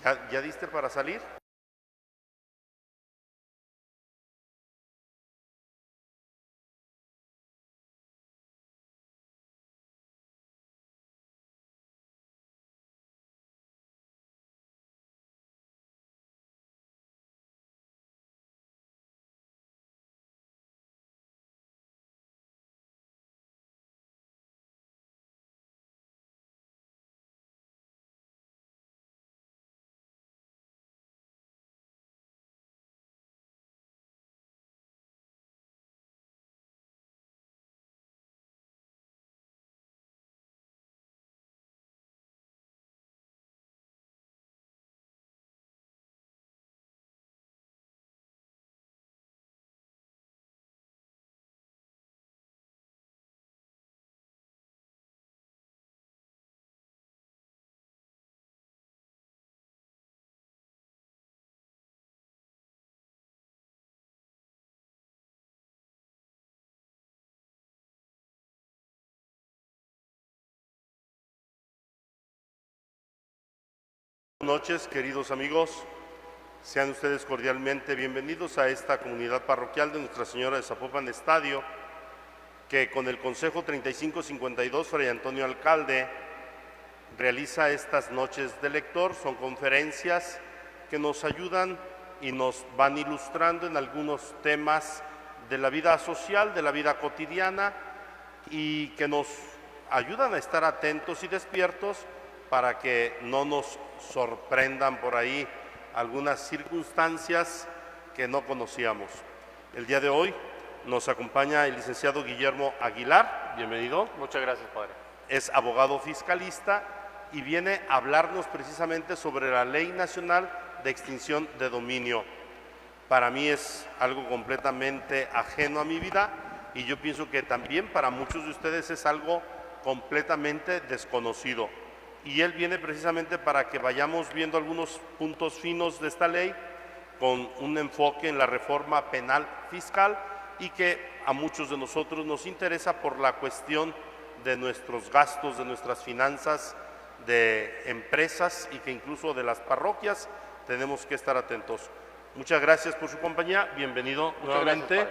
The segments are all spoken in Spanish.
¿Ya diste para salir? Buenas noches, queridos amigos. Sean ustedes cordialmente bienvenidos a esta comunidad parroquial de Nuestra Señora de Zapopan Estadio, que con el Consejo 3552, Fray Antonio Alcalde, realiza estas noches de lector. Son conferencias que nos ayudan y nos van ilustrando en algunos temas de la vida social, de la vida cotidiana, y que nos ayudan a estar atentos y despiertos para que no nos sorprendan por ahí algunas circunstancias que no conocíamos. El día de hoy nos acompaña el licenciado Guillermo Aguilar. Bienvenido. Muchas gracias, padre. Es abogado fiscalista y viene a hablarnos precisamente sobre la Ley Nacional de Extinción de Dominio. Para mí es algo completamente ajeno a mi vida y yo pienso que también para muchos de ustedes es algo completamente desconocido. Y él viene precisamente para que vayamos viendo algunos puntos finos de esta ley con un enfoque en la reforma penal fiscal y que a muchos de nosotros nos interesa por la cuestión de nuestros gastos, de nuestras finanzas, de empresas y que incluso de las parroquias tenemos que estar atentos. Muchas gracias por su compañía, bienvenido nuevamente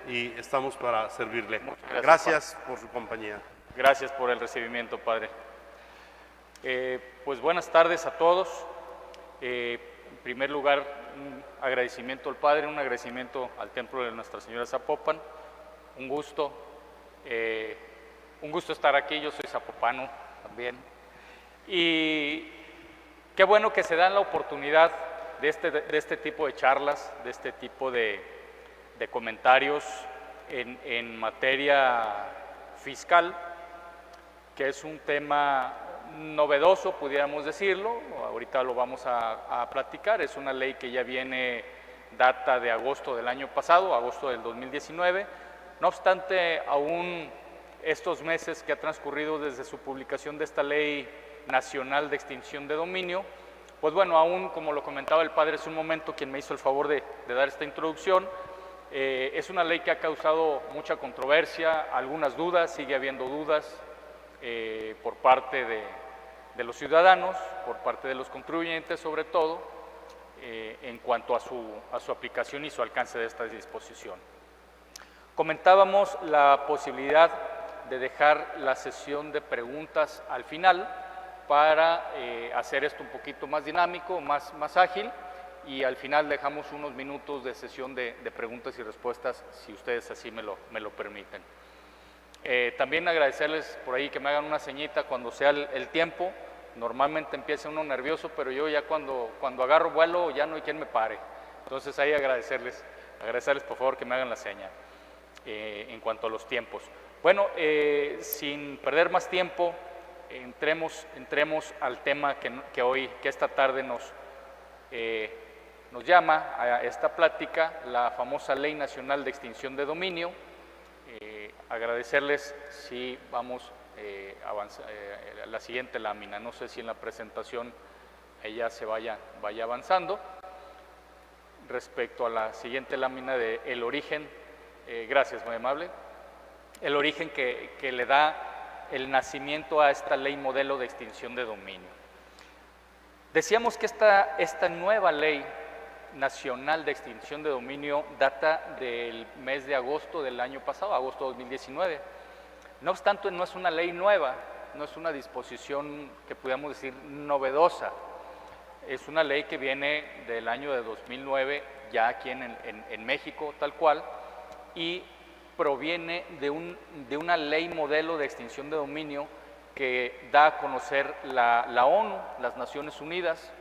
y estamos para servirle. Gracias por su compañía. Gracias por el recibimiento, padre. Pues buenas tardes a todos. En primer lugar, un agradecimiento al Padre, un agradecimiento al Templo de Nuestra Señora de Zapopan. Un gusto estar aquí. Yo soy zapopano también. Y qué bueno que se dan la oportunidad de este tipo de charlas, de este tipo de comentarios en materia fiscal, que es un tema novedoso, pudiéramos decirlo. Ahorita lo vamos a platicar. Es una ley que ya data de agosto del año pasado, agosto del 2019. No obstante, aún estos meses que ha transcurrido desde su publicación de esta Ley Nacional de Extinción de Dominio, pues bueno, aún, como lo comentaba el padre hace un momento, quien me hizo el favor de dar esta introducción, es una ley que ha causado mucha controversia, algunas dudas, sigue habiendo dudas por parte de los ciudadanos, por parte de los contribuyentes sobre todo, en cuanto a su aplicación y su alcance de esta disposición. Comentábamos la posibilidad de dejar la sesión de preguntas al final para hacer esto un poquito más dinámico, más ágil, y al final dejamos unos minutos de sesión de preguntas y respuestas, si ustedes así me lo permiten. También agradecerles por ahí que me hagan una señita cuando sea el tiempo. Normalmente empieza uno nervioso, pero yo ya cuando agarro vuelo ya no hay quien me pare. Entonces ahí agradecerles por favor que me hagan la seña en cuanto a los tiempos. Bueno, sin perder más tiempo, entremos al tema que esta tarde nos llama a esta plática, la famosa Ley Nacional de Extinción de Dominio. Agradecerles si vamos a la siguiente lámina. No sé si en la presentación ella se vaya avanzando. Respecto a la siguiente lámina de el origen, gracias, muy amable, el origen que le da el nacimiento a esta ley modelo de extinción de dominio. Decíamos que esta nueva ley nacional de extinción de dominio data del mes de agosto del año pasado, agosto de 2019. No obstante, no es una ley nueva, no es una disposición que pudiéramos decir novedosa. Es una ley que viene del año de 2009, ya aquí en México, tal cual, y proviene de una ley modelo de extinción de dominio que da a conocer la ONU, las Naciones Unidas,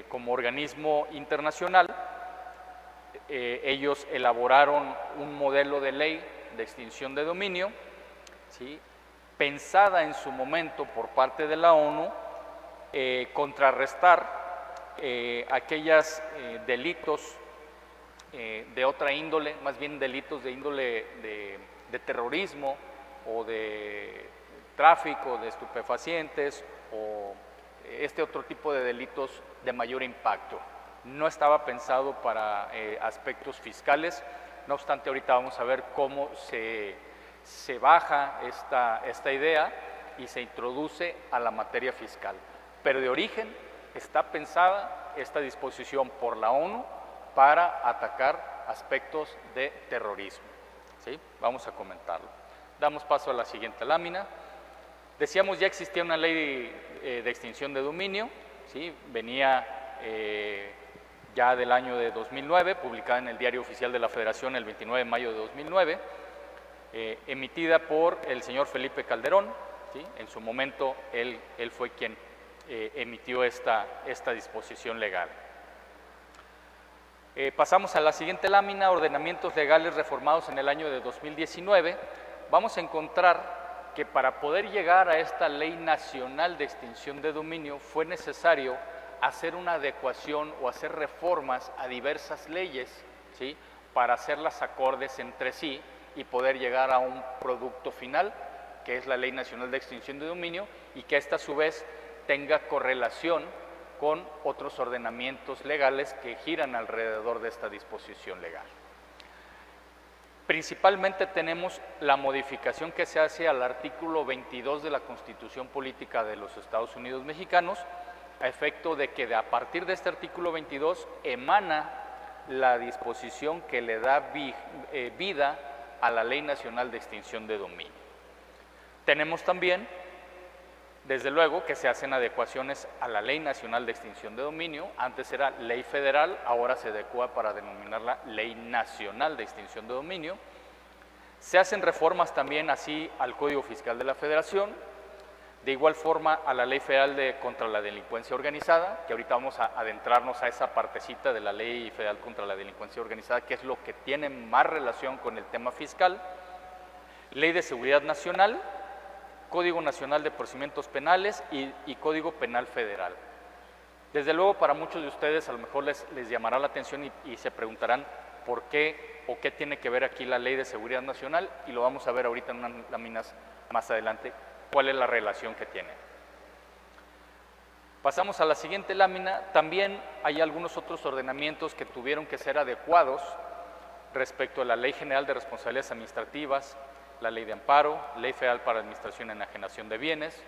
como organismo internacional. Ellos elaboraron un modelo de ley de extinción de dominio, ¿sí?, pensada en su momento por parte de la ONU, contrarrestar aquellos delitos de otra índole, más bien delitos de índole de terrorismo o de tráfico de estupefacientes o este otro tipo de delitos de mayor impacto. No estaba pensado para aspectos fiscales, no obstante ahorita vamos a ver cómo se baja esta idea y se introduce a la materia fiscal. Pero de origen está pensada esta disposición por la ONU para atacar aspectos de terrorismo, ¿sí? Vamos a comentarlo. Damos paso a la siguiente lámina. Decíamos, ya existía una ley de extinción de dominio, ¿sí? Venía ya del año de 2009, publicada en el Diario Oficial de la Federación el 29 de mayo de 2009, emitida por el señor Felipe Calderón, ¿sí? En su momento él fue quien emitió esta disposición legal. Pasamos a la siguiente lámina, ordenamientos legales reformados en el año de 2019. Vamos a encontrar que para poder llegar a esta Ley Nacional de Extinción de Dominio fue necesario hacer una adecuación o hacer reformas a diversas leyes, ¿sí?, para hacerlas acordes entre sí y poder llegar a un producto final, que es la Ley Nacional de Extinción de Dominio, y que esta a su vez tenga correlación con otros ordenamientos legales que giran alrededor de esta disposición legal. Principalmente tenemos la modificación que se hace al artículo 22 de la Constitución Política de los Estados Unidos Mexicanos, a efecto de que a partir de este artículo 22 emana la disposición que le da vida a la Ley Nacional de Extinción de Dominio. Tenemos también, desde luego, que se hacen adecuaciones a la Ley Nacional de Extinción de Dominio. Antes era ley federal, ahora se adecua para denominarla Ley Nacional de Extinción de Dominio. Se hacen reformas también así al Código Fiscal de la Federación, de igual forma a la Ley Federal contra la Delincuencia Organizada, que ahorita vamos a adentrarnos a esa partecita de la Ley Federal contra la Delincuencia Organizada, que es lo que tiene más relación con el tema fiscal. Ley de Seguridad Nacional, Código Nacional de Procedimientos Penales y Código Penal Federal. Desde luego, para muchos de ustedes a lo mejor les llamará la atención y se preguntarán por qué o qué tiene que ver aquí la Ley de Seguridad Nacional, y lo vamos a ver ahorita en unas láminas más adelante, cuál es la relación que tiene. Pasamos a la siguiente lámina. También hay algunos otros ordenamientos que tuvieron que ser adecuados respecto a la Ley General de Responsabilidades Administrativas, la Ley de Amparo, Ley Federal para Administración y Enajenación de Bienes,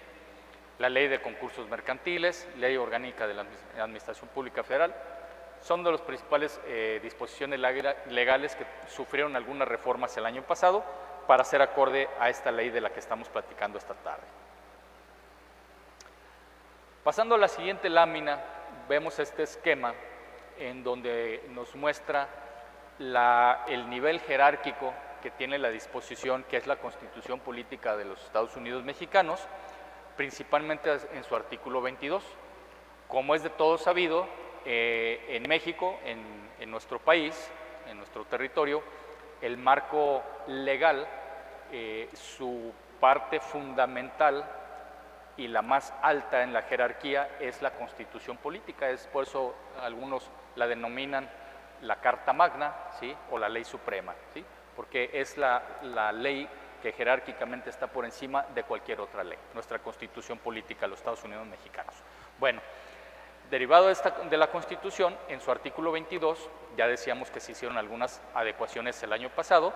la Ley de Concursos Mercantiles, Ley Orgánica de la Administración Pública Federal. Son de las principales disposiciones legales que sufrieron algunas reformas el año pasado para hacer acorde a esta ley de la que estamos platicando esta tarde. Pasando a la siguiente lámina, vemos este esquema en donde nos muestra el nivel jerárquico que tiene la disposición, que es la Constitución Política de los Estados Unidos Mexicanos, principalmente en su artículo 22. Como es de todo sabido, en México, en nuestro país, en nuestro territorio, el marco legal, su parte fundamental y la más alta en la jerarquía es la Constitución Política. Es por eso algunos la denominan la Carta Magna, ¿sí?, o la Ley Suprema, ¿sí?, porque es la ley que jerárquicamente está por encima de cualquier otra ley, nuestra Constitución Política de los Estados Unidos Mexicanos. Bueno, derivado de la Constitución, en su artículo 22, ya decíamos que se hicieron algunas adecuaciones el año pasado,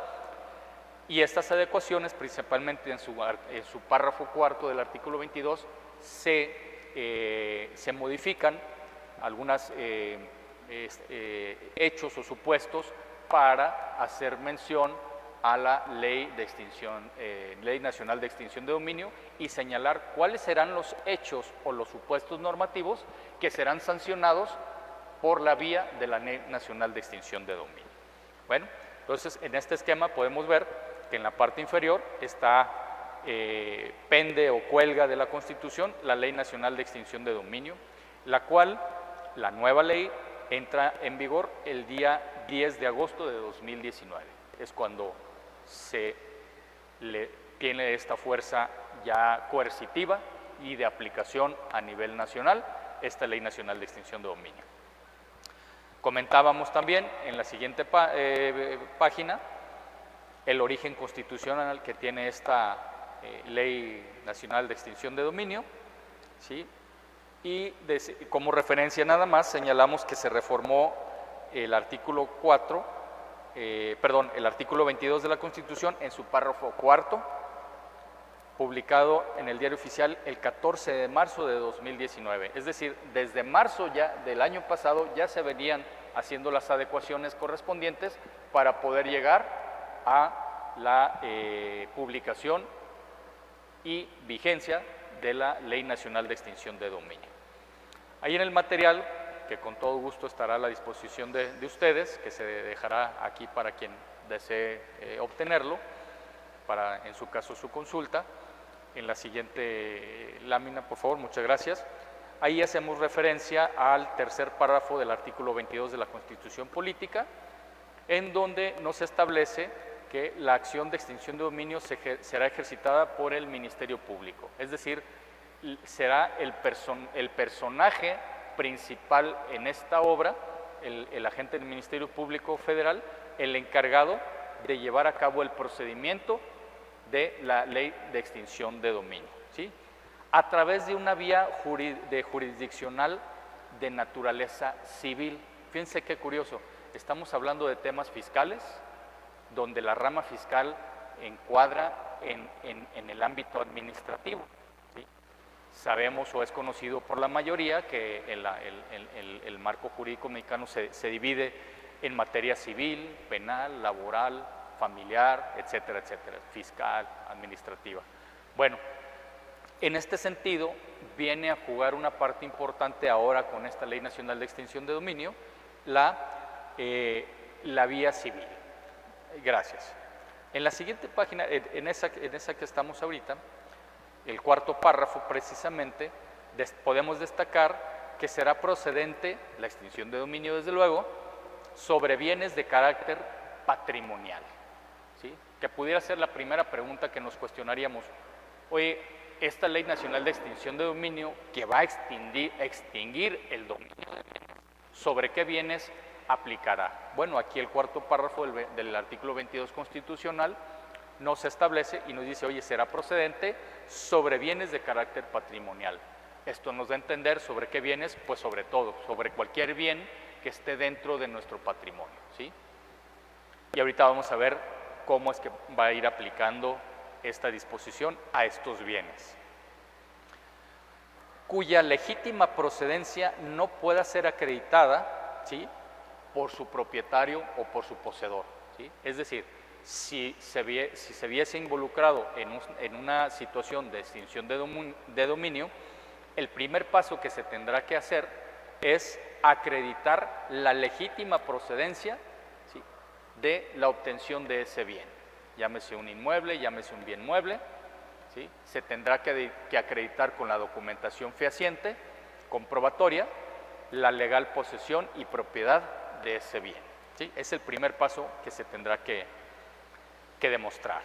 y estas adecuaciones, principalmente en su párrafo cuarto del artículo 22, se se modifican algunos hechos o supuestos para hacer mención a la Ley Nacional de Extinción de Dominio y señalar cuáles serán los hechos o los supuestos normativos que serán sancionados por la vía de la Ley Nacional de Extinción de Dominio. Bueno, entonces en este esquema podemos ver que en la parte inferior está, pende o cuelga de la Constitución la Ley Nacional de Extinción de Dominio, la cual, la nueva ley, entra en vigor el día 10 de agosto de 2019. Es cuando tiene esta fuerza ya coercitiva y de aplicación a nivel nacional, esta Ley Nacional de Extinción de Dominio. Comentábamos también en la siguiente página el origen constitucional que tiene esta Ley Nacional de Extinción de Dominio, ¿sí? Y como referencia nada más señalamos que se reformó el artículo 22 de la Constitución en su párrafo cuarto, publicado en el Diario Oficial el 14 de marzo de 2019. Es decir, desde marzo ya del año pasado ya se venían haciendo las adecuaciones correspondientes para poder llegar a la publicación y vigencia de la Ley Nacional de Extinción de Dominio. Ahí en el material, que con todo gusto estará a la disposición de ustedes, que se dejará aquí para quien desee obtenerlo, para en su caso su consulta, en la siguiente lámina, por favor, muchas gracias. Ahí hacemos referencia al tercer párrafo del artículo 22 de la Constitución Política, en donde nos establece que la acción de extinción de dominio será ejercitada por el Ministerio Público, es decir, será el personaje principal en esta obra, el agente del Ministerio Público Federal, el encargado de llevar a cabo el procedimiento de la Ley de Extinción de Dominio, ¿sí? A través de una vía jurisdiccional de naturaleza civil. Fíjense qué curioso, estamos hablando de temas fiscales, donde la rama fiscal encuadra en el ámbito administrativo, ¿sí? Sabemos o es conocido por la mayoría que el marco jurídico mexicano se divide en materia civil, penal, laboral, familiar, etcétera, etcétera, fiscal, administrativa. Bueno, en este sentido viene a jugar una parte importante ahora con esta Ley Nacional de Extinción de Dominio, la vía civil. Gracias. En la siguiente página, en esa que estamos ahorita, el cuarto párrafo precisamente, podemos destacar que será procedente la extinción de dominio, desde luego, sobre bienes de carácter patrimonial, ¿sí? Que pudiera ser la primera pregunta que nos cuestionaríamos. Oye, esta Ley Nacional de Extinción de Dominio, que va a extinguir el dominio de bienes, ¿sobre qué bienes aplicará? Bueno, aquí el cuarto párrafo del artículo 22 constitucional nos establece y nos dice, oye, será procedente sobre bienes de carácter patrimonial. Esto nos da a entender sobre qué bienes, pues sobre todo, sobre cualquier bien que esté dentro de nuestro patrimonio, ¿sí? Y ahorita vamos a ver cómo es que va a ir aplicando esta disposición a estos bienes, cuya legítima procedencia no pueda ser acreditada, ¿sí?, por su propietario o por su poseedor, ¿sí? Es decir, si se viese involucrado en una situación de extinción de dominio, el primer paso que se tendrá que hacer es acreditar la legítima procedencia, ¿sí?, de la obtención de ese bien. Llámese un inmueble, llámese un bien mueble, ¿sí? Se tendrá que acreditar con la documentación fehaciente, comprobatoria, la legal posesión y propiedad de ese bien, ¿sí? Es el primer paso que se tendrá que demostrar.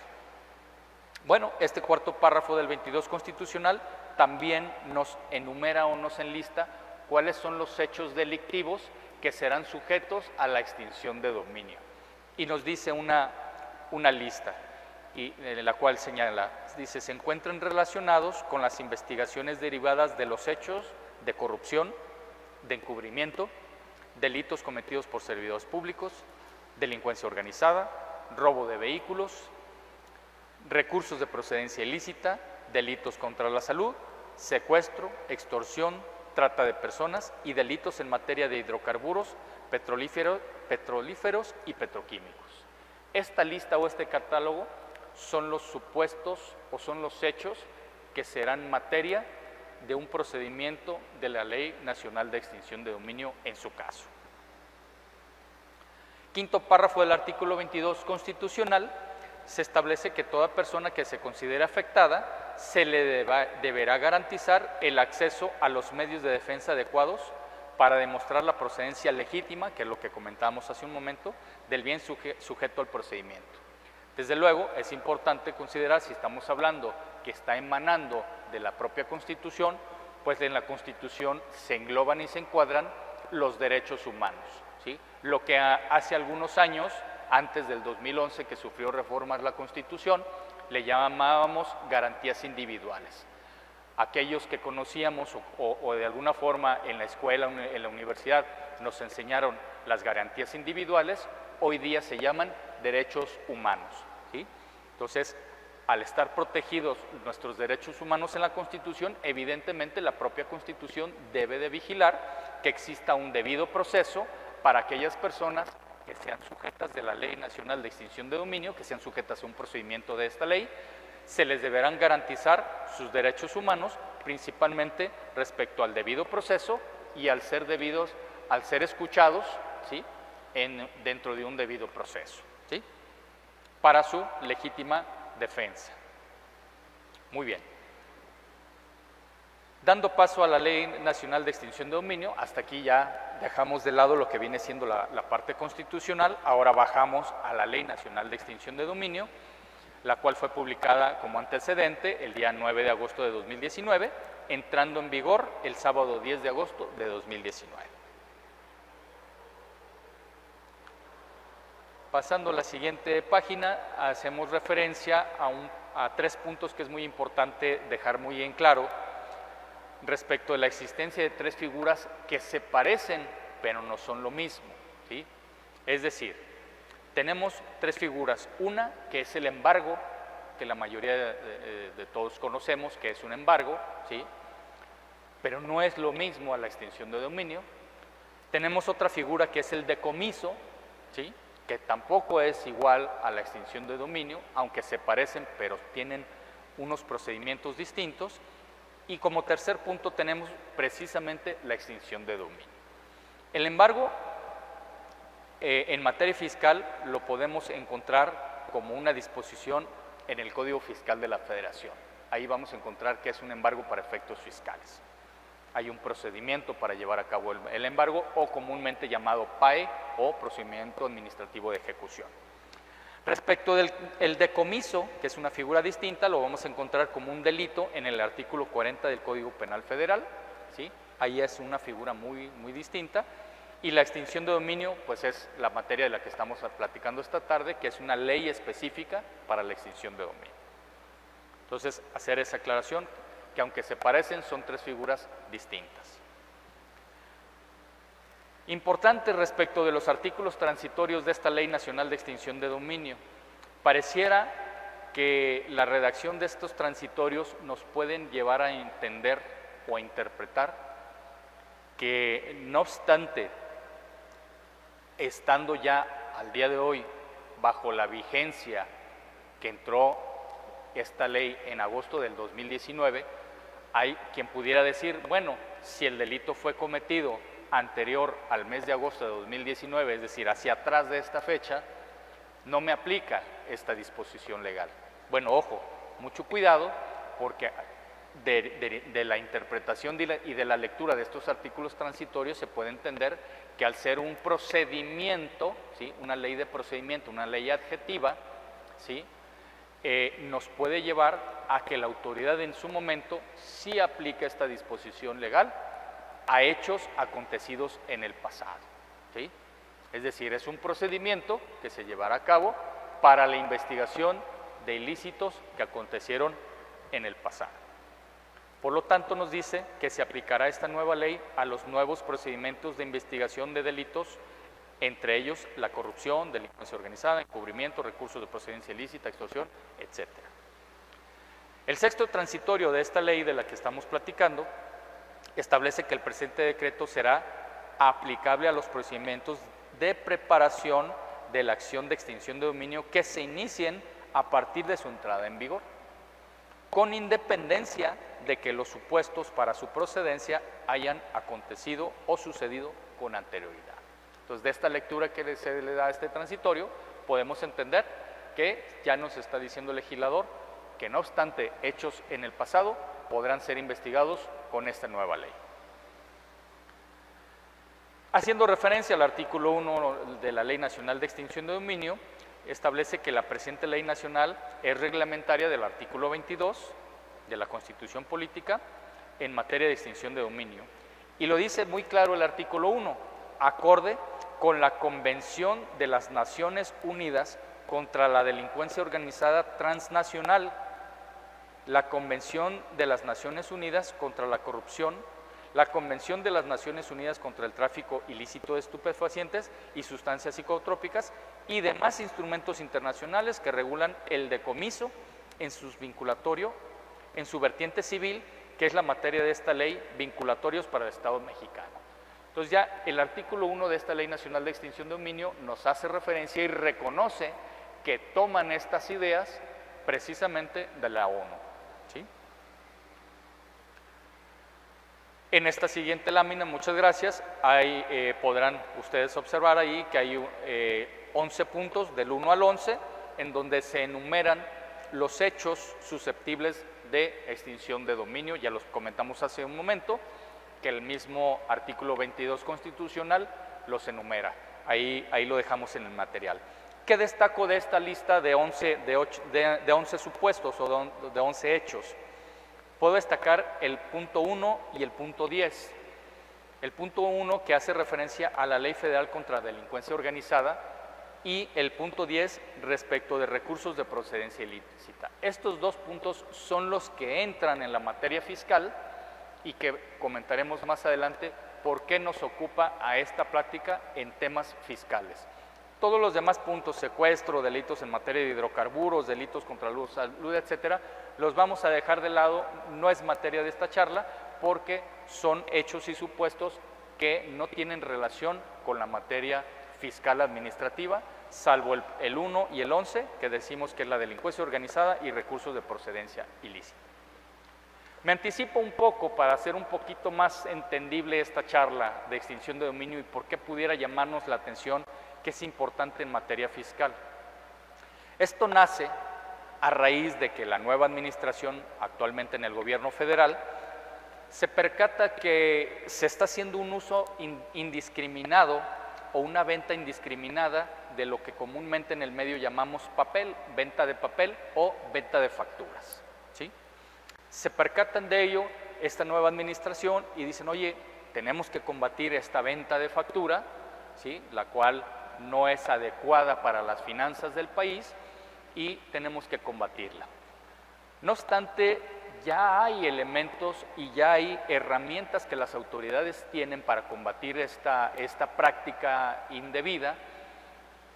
Bueno, este cuarto párrafo del 22 constitucional también nos enumera o nos enlista cuáles son los hechos delictivos que serán sujetos a la extinción de dominio. Y nos dice una lista, en la cual señala, dice, se encuentran relacionados con las investigaciones derivadas de los hechos de corrupción, de encubrimiento, delitos cometidos por servidores públicos, delincuencia organizada, robo de vehículos, recursos de procedencia ilícita, delitos contra la salud, secuestro, extorsión, trata de personas y delitos en materia de hidrocarburos, petrolíferos y petroquímicos. Esta lista o este catálogo son los supuestos o son los hechos que serán materia de un procedimiento de la Ley Nacional de Extinción de Dominio en su caso. Quinto párrafo del artículo 22 constitucional, se establece que toda persona que se considere afectada se le deberá garantizar el acceso a los medios de defensa adecuados para demostrar la procedencia legítima, que es lo que comentábamos hace un momento, del bien sujeto al procedimiento. Desde luego, es importante considerar, si estamos hablando que está emanando de la propia Constitución, pues en la Constitución se engloban y se encuadran los derechos humanos, ¿sí? Lo que hace algunos años, antes del 2011, que sufrió reformas la Constitución, le llamábamos garantías individuales. Aquellos que conocíamos o de alguna forma en la escuela, en la universidad, nos enseñaron las garantías individuales, hoy día se llaman derechos humanos, ¿sí? Entonces, al estar protegidos nuestros derechos humanos en la Constitución, evidentemente la propia Constitución debe de vigilar que exista un debido proceso para aquellas personas que sean sujetas de la Ley Nacional de Extinción de Dominio, que sean sujetas a un procedimiento de esta ley. Se les deberán garantizar sus derechos humanos, principalmente respecto al debido proceso y al ser escuchados, ¿sí? Dentro de un debido proceso, ¿sí? Para su legítima defensa. Muy bien. Dando paso a la Ley Nacional de Extinción de Dominio, hasta aquí ya dejamos de lado lo que viene siendo la parte constitucional, ahora bajamos a la Ley Nacional de Extinción de Dominio, la cual fue publicada como antecedente el día 9 de agosto de 2019, entrando en vigor el sábado 10 de agosto de 2019. Pasando a la siguiente página, hacemos referencia a 3 puntos que es muy importante dejar muy en claro respecto de la existencia de 3 figuras que se parecen, pero no son lo mismo, ¿sí? Es decir, tenemos 3 figuras. Una, que es el embargo, que la mayoría de todos conocemos, que es un embargo, ¿sí? Pero no es lo mismo a la extinción de dominio. Tenemos otra figura que es el decomiso, ¿sí? Que tampoco es igual a la extinción de dominio, aunque se parecen, pero tienen unos procedimientos distintos. Y como tercer punto tenemos precisamente la extinción de dominio. El embargo, en materia fiscal, lo podemos encontrar como una disposición en el Código Fiscal de la Federación. Ahí vamos a encontrar que es un embargo para efectos fiscales. Hay un procedimiento para llevar a cabo el embargo, o comúnmente llamado PAE, o procedimiento administrativo de ejecución. Respecto del decomiso, que es una figura distinta, lo vamos a encontrar como un delito en el artículo 40 del Código Penal Federal, ¿sí? Ahí es una figura muy distinta. Y la extinción de dominio, pues es la materia de la que estamos platicando esta tarde, que es una ley específica para la extinción de dominio. Entonces, hacer esa aclaración, que aunque se parecen, son 3 figuras distintas. Importante respecto de los artículos transitorios de esta Ley Nacional de Extinción de Dominio. Pareciera que la redacción de estos transitorios nos pueden llevar a entender o a interpretar que, no obstante, estando ya al día de hoy bajo la vigencia que entró esta ley en agosto del 2019, hay quien pudiera decir, bueno, si el delito fue cometido anterior al mes de agosto de 2019, es decir, hacia atrás de esta fecha, no me aplica esta disposición legal. Bueno, ojo, mucho cuidado, porque de la interpretación y de la lectura de estos artículos transitorios se puede entender que al ser un procedimiento, ¿sí? Una ley de procedimiento, una ley adjetiva, ¿sí? Nos puede llevar a que la autoridad en su momento sí aplique esta disposición legal a hechos acontecidos en el pasado, ¿sí? Es decir, es un procedimiento que se llevará a cabo para la investigación de ilícitos que acontecieron en el pasado. Por lo tanto, nos dice que se aplicará esta nueva ley a los nuevos procedimientos de investigación de delitos, entre ellos la corrupción, delincuencia organizada, encubrimiento, recursos de procedencia ilícita, extorsión, etc. El sexto transitorio de esta ley de la que estamos platicando establece que el presente decreto será aplicable a los procedimientos de preparación de la acción de extinción de dominio que se inicien a partir de su entrada en vigor, con independencia de que los supuestos para su procedencia hayan acontecido o sucedido con anterioridad. Entonces, de esta lectura que se le da a este transitorio, podemos entender que ya nos está diciendo el legislador que no obstante hechos en el pasado podrán ser investigados con esta nueva ley. Haciendo referencia al artículo 1 de la Ley Nacional de Extinción de Dominio, establece que la presente ley nacional es reglamentaria del artículo 22 de la Constitución Política en materia de extinción de dominio. Y lo dice muy claro el artículo 1, acorde con la Convención de las Naciones Unidas contra la Delincuencia Organizada Transnacional, la Convención de las Naciones Unidas contra la Corrupción, la Convención de las Naciones Unidas contra el Tráfico Ilícito de Estupefacientes y Sustancias Psicotrópicas y demás instrumentos internacionales que regulan el decomiso en sus vinculatorio, en su vertiente civil, que es la materia de esta ley, vinculatorios para el Estado mexicano. Entonces ya el artículo 1 de esta Ley Nacional de Extinción de Dominio nos hace referencia y reconoce que toman estas ideas precisamente de la ONU. ¿Sí? En esta siguiente lámina, muchas gracias, podrán ustedes observar ahí que hay 11 puntos del 1 al 11 en donde se enumeran los hechos susceptibles de extinción de dominio. Ya los comentamos hace un momento, que el mismo artículo 22 constitucional los enumera. Ahí lo dejamos en el material. ¿Qué destaco de esta lista de 11 supuestos o de 11 hechos? Puedo destacar el punto 1 y el punto 10. El punto 1 que hace referencia a la Ley Federal contra la Delincuencia Organizada y el punto 10 respecto de recursos de procedencia ilícita. Estos dos puntos son los que entran en la materia fiscal y que comentaremos más adelante por qué nos ocupa a esta plática en temas fiscales. Todos los demás puntos, secuestro, delitos en materia de hidrocarburos, delitos contra la salud, etcétera, los vamos a dejar de lado, no es materia de esta charla, porque son hechos y supuestos que no tienen relación con la materia fiscal administrativa, salvo el 1 y el 11, que decimos que es la delincuencia organizada y recursos de procedencia ilícita. Me anticipo un poco para hacer un poquito más entendible esta charla de extinción de dominio y por qué pudiera llamarnos la atención que es importante en materia fiscal. Esto nace a raíz de que la nueva administración, actualmente en el gobierno federal, se percata que se está haciendo un uso indiscriminado o una venta indiscriminada de lo que comúnmente en el medio llamamos papel, venta de papel o venta de facturas, ¿sí? Se percatan de ello esta nueva administración y dicen, oye, tenemos que combatir esta venta de factura, ¿sí? La cual no es adecuada para las finanzas del país y tenemos que combatirla. No obstante, ya hay elementos y ya hay herramientas que las autoridades tienen para combatir esta práctica indebida,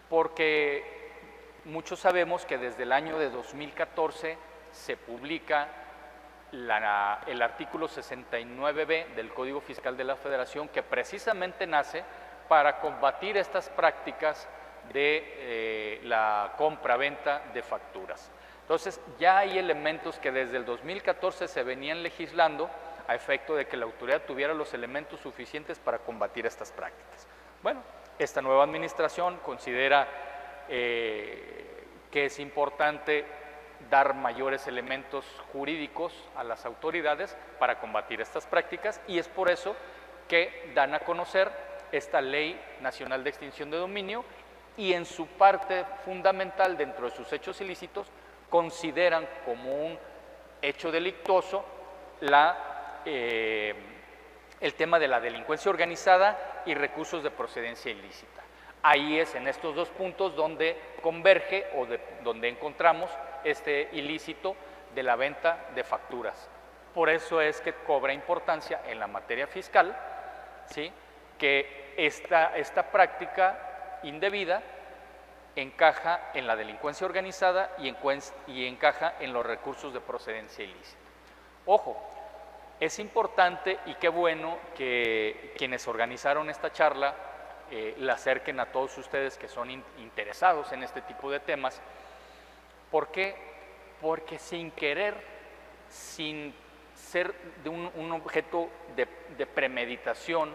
porque muchos sabemos que desde el año de 2014 se publica el artículo 69B del Código Fiscal de la Federación, que precisamente nace para combatir estas prácticas de la compra-venta de facturas. Entonces, ya hay elementos que desde el 2014 se venían legislando a efecto de que la autoridad tuviera los elementos suficientes para combatir estas prácticas. Bueno, esta nueva administración considera que es importante dar mayores elementos jurídicos a las autoridades para combatir estas prácticas y es por eso que dan a conocer esta Ley Nacional de Extinción de Dominio y en su parte fundamental dentro de sus hechos ilícitos consideran como un hecho delictuoso el tema de la delincuencia organizada y recursos de procedencia ilícita. Ahí es en estos dos puntos donde converge o donde encontramos este ilícito de la venta de facturas. Por eso es que cobra importancia en la materia fiscal, ¿sí?, que esta práctica indebida encaja en la delincuencia organizada y encaja en los recursos de procedencia ilícita. Ojo, es importante y qué bueno que quienes organizaron esta charla la acerquen a todos ustedes que son interesados en este tipo de temas. ¿Por qué? Porque sin querer, sin ser de un objeto de premeditación,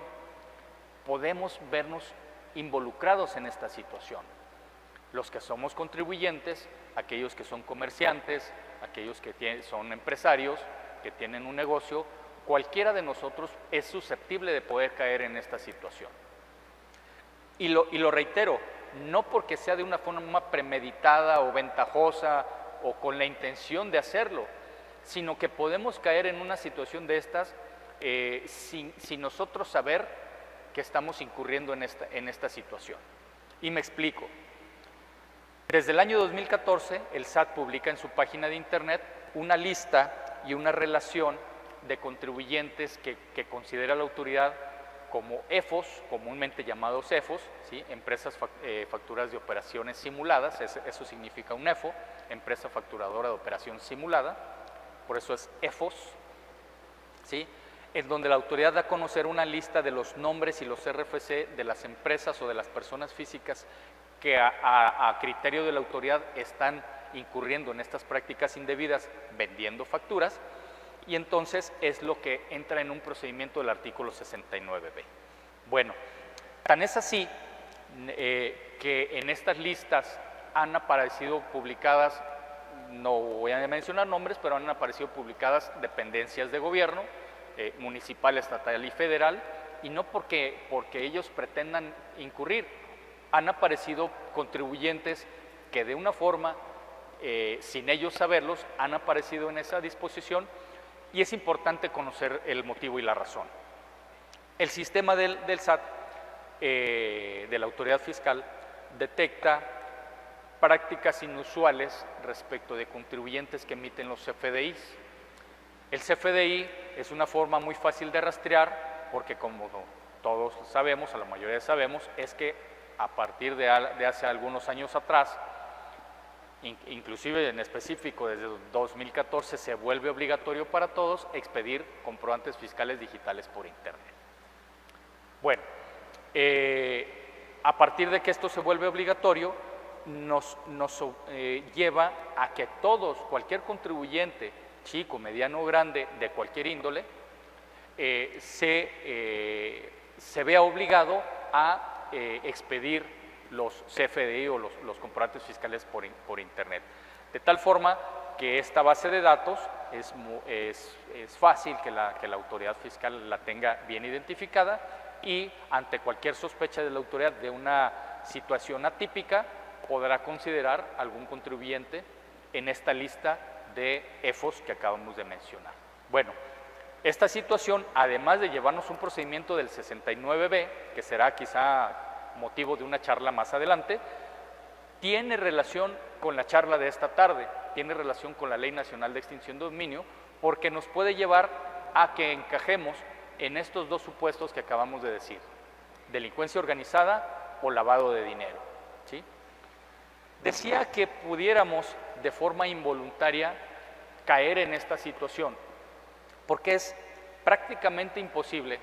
podemos vernos involucrados en esta situación. Los que somos contribuyentes, aquellos que son comerciantes, aquellos que son empresarios, que tienen un negocio, cualquiera de nosotros es susceptible de poder caer en esta situación. Y lo reitero, no porque sea de una forma premeditada o ventajosa o con la intención de hacerlo, sino que podemos caer en una situación de estas sin nosotros saber que estamos incurriendo en esta situación. Y me explico. Desde el año 2014, el SAT publica en su página de internet una lista y una relación de contribuyentes que considera la autoridad como EFOS, comúnmente llamados EFOS, ¿sí? Empresas facturas de operaciones simuladas, eso significa un EFO, empresa facturadora de operación simulada, por eso es EFOS, ¿sí? En donde la autoridad da a conocer una lista de los nombres y los RFC de las empresas o de las personas físicas que a criterio de la autoridad están incurriendo en estas prácticas indebidas vendiendo facturas, y entonces es lo que entra en un procedimiento del artículo 69B. Bueno, tan es así que en estas listas han aparecido publicadas, no voy a mencionar nombres, pero han aparecido publicadas dependencias de gobierno, municipal, estatal y federal, y no porque ellos pretendan incurrir, han aparecido contribuyentes que de una forma, sin ellos saberlos, han aparecido en esa disposición. Y es importante conocer el motivo y la razón. El sistema del SAT, de la autoridad fiscal, detecta prácticas inusuales respecto de contribuyentes que emiten los CFDIs. El CFDI es una forma muy fácil de rastrear porque, como todos sabemos, a la mayoría sabemos, es que a partir de hace algunos años atrás, inclusive en específico desde 2014, se vuelve obligatorio para todos expedir comprobantes fiscales digitales por internet. Bueno, a partir de que esto se vuelve obligatorio, nos lleva a que todos, cualquier contribuyente, chico, mediano o grande, de cualquier índole, se vea obligado a expedir los CFDI o los comprobantes fiscales por internet. De tal forma que esta base de datos es fácil que la autoridad fiscal la tenga bien identificada, y ante cualquier sospecha de la autoridad de una situación atípica podrá considerar algún contribuyente en esta lista de EFOS que acabamos de mencionar. Bueno, esta situación, además de llevarnos un procedimiento del 69B, que será quizá motivo de una charla más adelante, tiene relación con la charla de esta tarde, tiene relación con la Ley Nacional de Extinción de Dominio, porque nos puede llevar a que encajemos en estos dos supuestos que acabamos de decir: delincuencia organizada o lavado de dinero, ¿sí? Decía que pudiéramos de forma involuntaria caer en esta situación, porque es prácticamente imposible.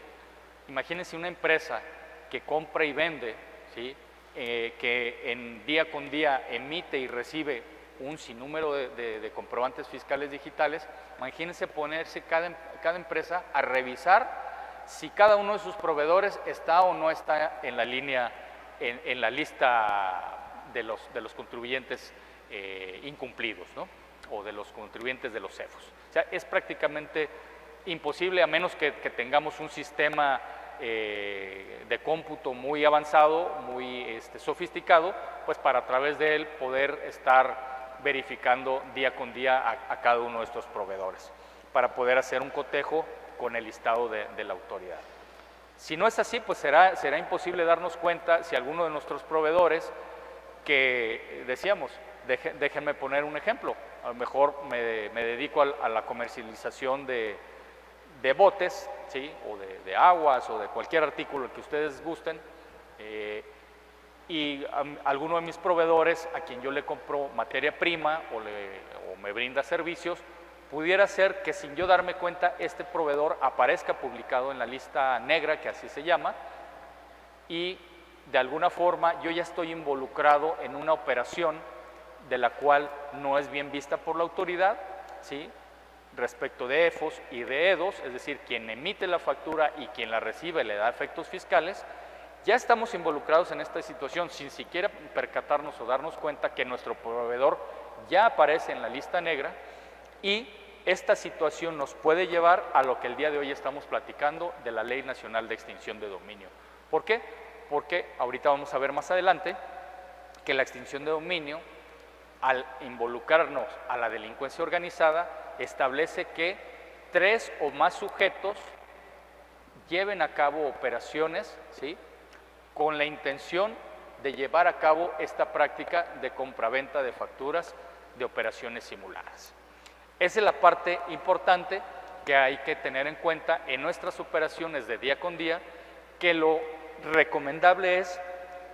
Imagínense una empresa que compra y vende, ¿sí? Que día con día emite y recibe un sinnúmero de comprobantes fiscales digitales. Imagínense ponerse cada empresa a revisar si cada uno de sus proveedores está o no está en la línea, en la lista de los contribuyentes incumplidos, ¿no? O de los contribuyentes de los CEFOS. O sea, es prácticamente imposible, a menos que tengamos un sistema de cómputo muy avanzado, muy sofisticado, pues para a través de él poder estar verificando día con día a cada uno de estos proveedores, para poder hacer un cotejo con el listado de la autoridad. Si no es así, pues será imposible darnos cuenta si alguno de nuestros proveedores, que decíamos, déjenme poner un ejemplo, a lo mejor me dedico a la comercialización de botes, ¿sí? O de aguas o de cualquier artículo que ustedes gusten, y alguno de mis proveedores a quien yo le compro materia prima o me brinda servicios, pudiera ser que sin yo darme cuenta este proveedor aparezca publicado en la lista negra, que así se llama, y de alguna forma yo ya estoy involucrado en una operación de la cual no es bien vista por la autoridad, ¿sí?, respecto de EFOS y de EDOS, es decir, quien emite la factura y quien la recibe le da efectos fiscales. Ya estamos involucrados en esta situación sin siquiera percatarnos o darnos cuenta que nuestro proveedor ya aparece en la lista negra, y esta situación nos puede llevar a lo que el día de hoy estamos platicando de la Ley Nacional de Extinción de Dominio. ¿Por qué? Porque ahorita vamos a ver más adelante que la extinción de dominio, al involucrarnos a la delincuencia organizada, establece que 3 o más sujetos lleven a cabo operaciones, ¿sí?, con la intención de llevar a cabo esta práctica de compraventa de facturas de operaciones simuladas. Esa es la parte importante que hay que tener en cuenta en nuestras operaciones de día con día, que lo recomendable es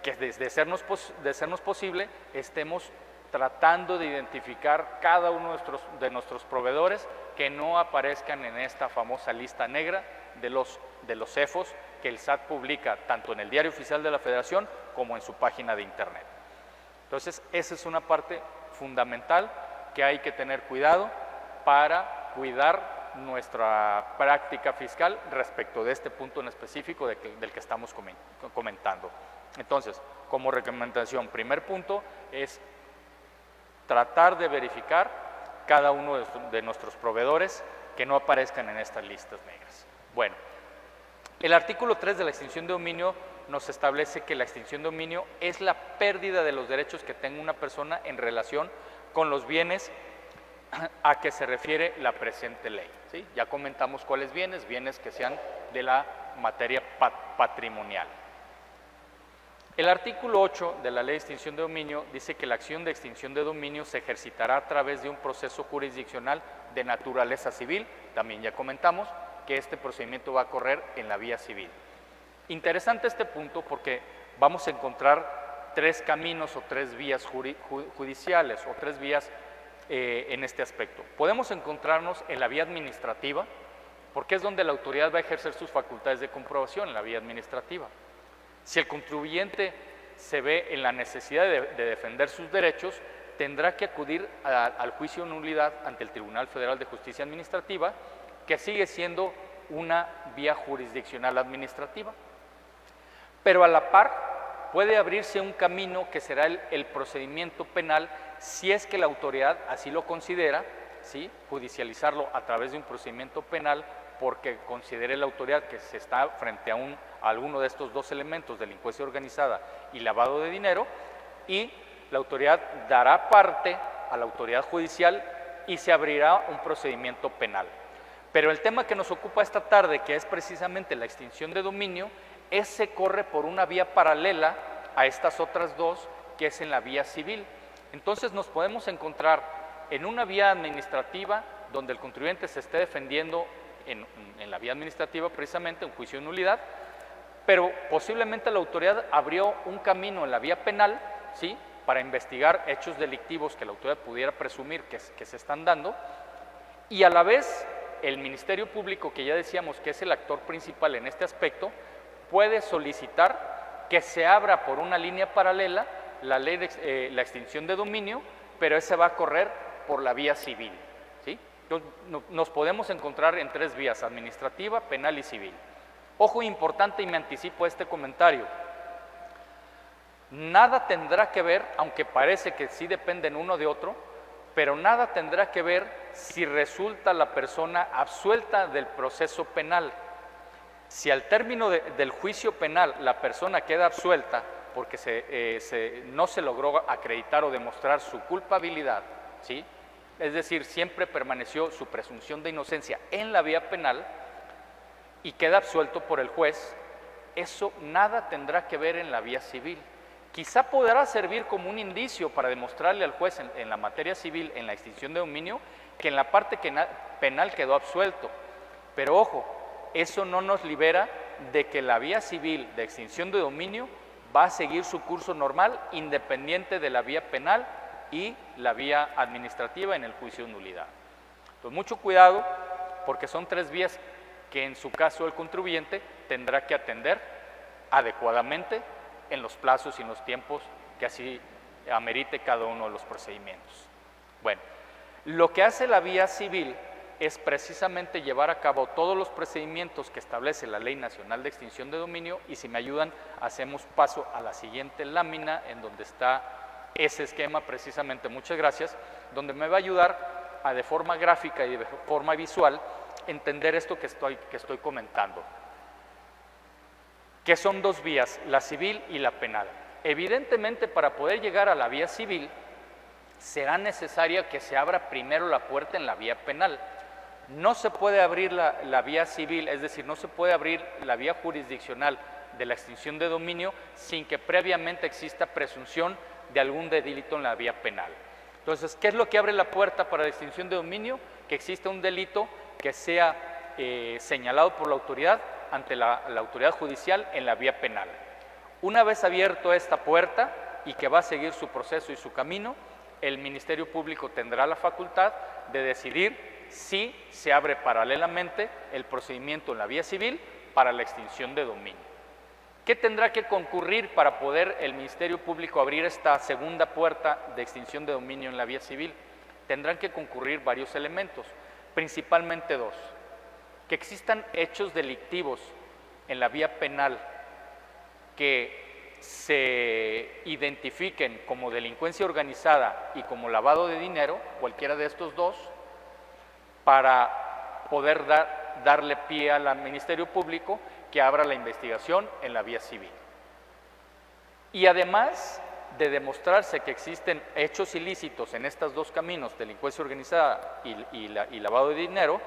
que de sernos posible estemos tratando de identificar cada uno de nuestros proveedores que no aparezcan en esta famosa lista negra de los EFOS que el SAT publica tanto en el Diario Oficial de la Federación como en su página de internet. Entonces, esa es una parte fundamental que hay que tener cuidado para cuidar nuestra práctica fiscal respecto de este punto en específico del que estamos comentando. Entonces, como recomendación, primer punto es tratar de verificar cada uno de nuestros proveedores que no aparezcan en estas listas negras. Bueno, el artículo 3 de la extinción de dominio nos establece que la extinción de dominio es la pérdida de los derechos que tenga una persona en relación con los bienes a que se refiere la presente ley, ¿sí? Ya comentamos cuáles bienes que sean de la materia patrimonial. El artículo 8 de la Ley de Extinción de Dominio dice que la acción de extinción de dominio se ejercitará a través de un proceso jurisdiccional de naturaleza civil. También ya comentamos que este procedimiento va a correr en la vía civil. Interesante este punto porque vamos a encontrar 3 caminos o 3 vías judiciales o 3 vías en este aspecto. Podemos encontrarnos en la vía administrativa, porque es donde la autoridad va a ejercer sus facultades de comprobación, en la vía administrativa. Si el contribuyente se ve en la necesidad de defender sus derechos, tendrá que acudir al juicio de nulidad ante el Tribunal Federal de Justicia Administrativa, que sigue siendo una vía jurisdiccional administrativa. Pero a la par puede abrirse un camino que será el procedimiento penal, si es que la autoridad así lo considera, ¿sí?, judicializarlo a través de un procedimiento penal, porque considere la autoridad que se está frente a alguno de estos 2 elementos, delincuencia organizada y lavado de dinero, y la autoridad dará parte a la autoridad judicial y se abrirá un procedimiento penal. Pero el tema que nos ocupa esta tarde, que es precisamente la extinción de dominio, se corre por una vía paralela a estas otras 2, que es en la vía civil. Entonces nos podemos encontrar en una vía administrativa donde el contribuyente se esté defendiendo en la vía administrativa, precisamente un juicio de nulidad, pero posiblemente la autoridad abrió un camino en la vía penal, ¿sí?, para investigar hechos delictivos que la autoridad pudiera presumir que se están dando, y a la vez el Ministerio Público, que ya decíamos que es el actor principal en este aspecto, puede solicitar que se abra por una línea paralela la ley de la extinción de dominio, pero ese va a correr por la vía civil, ¿sí? Entonces, nos podemos encontrar en 3 vías: administrativa, penal y civil. Ojo importante, y me anticipo a este comentario, nada tendrá que ver, aunque parece que sí dependen uno de otro, pero nada tendrá que ver si resulta la persona absuelta del proceso penal. Si al término del juicio penal la persona queda absuelta porque no se logró acreditar o demostrar su culpabilidad, ¿sí?, es decir, siempre permaneció su presunción de inocencia en la vía penal y queda absuelto por el juez, eso nada tendrá que ver en la vía civil. Quizá podrá servir como un indicio para demostrarle al juez en la materia civil, en la extinción de dominio, que en la parte penal quedó absuelto. Pero ojo, eso no nos libera de que la vía civil de extinción de dominio va a seguir su curso normal independiente de la vía penal y la vía administrativa en el juicio de nulidad. Entonces, mucho cuidado, porque son 3 vías que en su caso el contribuyente tendrá que atender adecuadamente en los plazos y en los tiempos que así amerite cada uno de los procedimientos. Bueno, lo que hace la vía civil es precisamente llevar a cabo todos los procedimientos que establece la Ley Nacional de Extinción de Dominio, y si me ayudan, hacemos paso a la siguiente lámina en donde está ese esquema precisamente, muchas gracias, donde me va a ayudar a de forma gráfica y de forma visual entender esto que estoy comentando, que son 2 vías, la civil y la penal. Evidentemente, para poder llegar a la vía civil, será necesaria que se abra primero la puerta en la vía penal. No se puede abrir la vía civil, es decir, no se puede abrir la vía jurisdiccional de la extinción de dominio sin que previamente exista presunción de algún delito en la vía penal. Entonces, ¿qué es lo que abre la puerta para la extinción de dominio? Que exista un delito que sea señalado por la autoridad ante la autoridad judicial en la vía penal. Una vez abierto esta puerta y que va a seguir su proceso y su camino, el Ministerio Público tendrá la facultad de decidir si se abre paralelamente el procedimiento en la vía civil para la extinción de dominio. ¿Qué tendrá que concurrir para poder el Ministerio Público abrir esta segunda puerta de extinción de dominio en la vía civil? Tendrán que concurrir varios elementos, principalmente 2. Que existan hechos delictivos en la vía penal que se identifiquen como delincuencia organizada y como lavado de dinero, cualquiera de estos 2, para poder darle pie al Ministerio Público que abra la investigación en la vía civil. Y además de demostrarse que existen hechos ilícitos en estos 2 caminos, delincuencia organizada y lavado de dinero,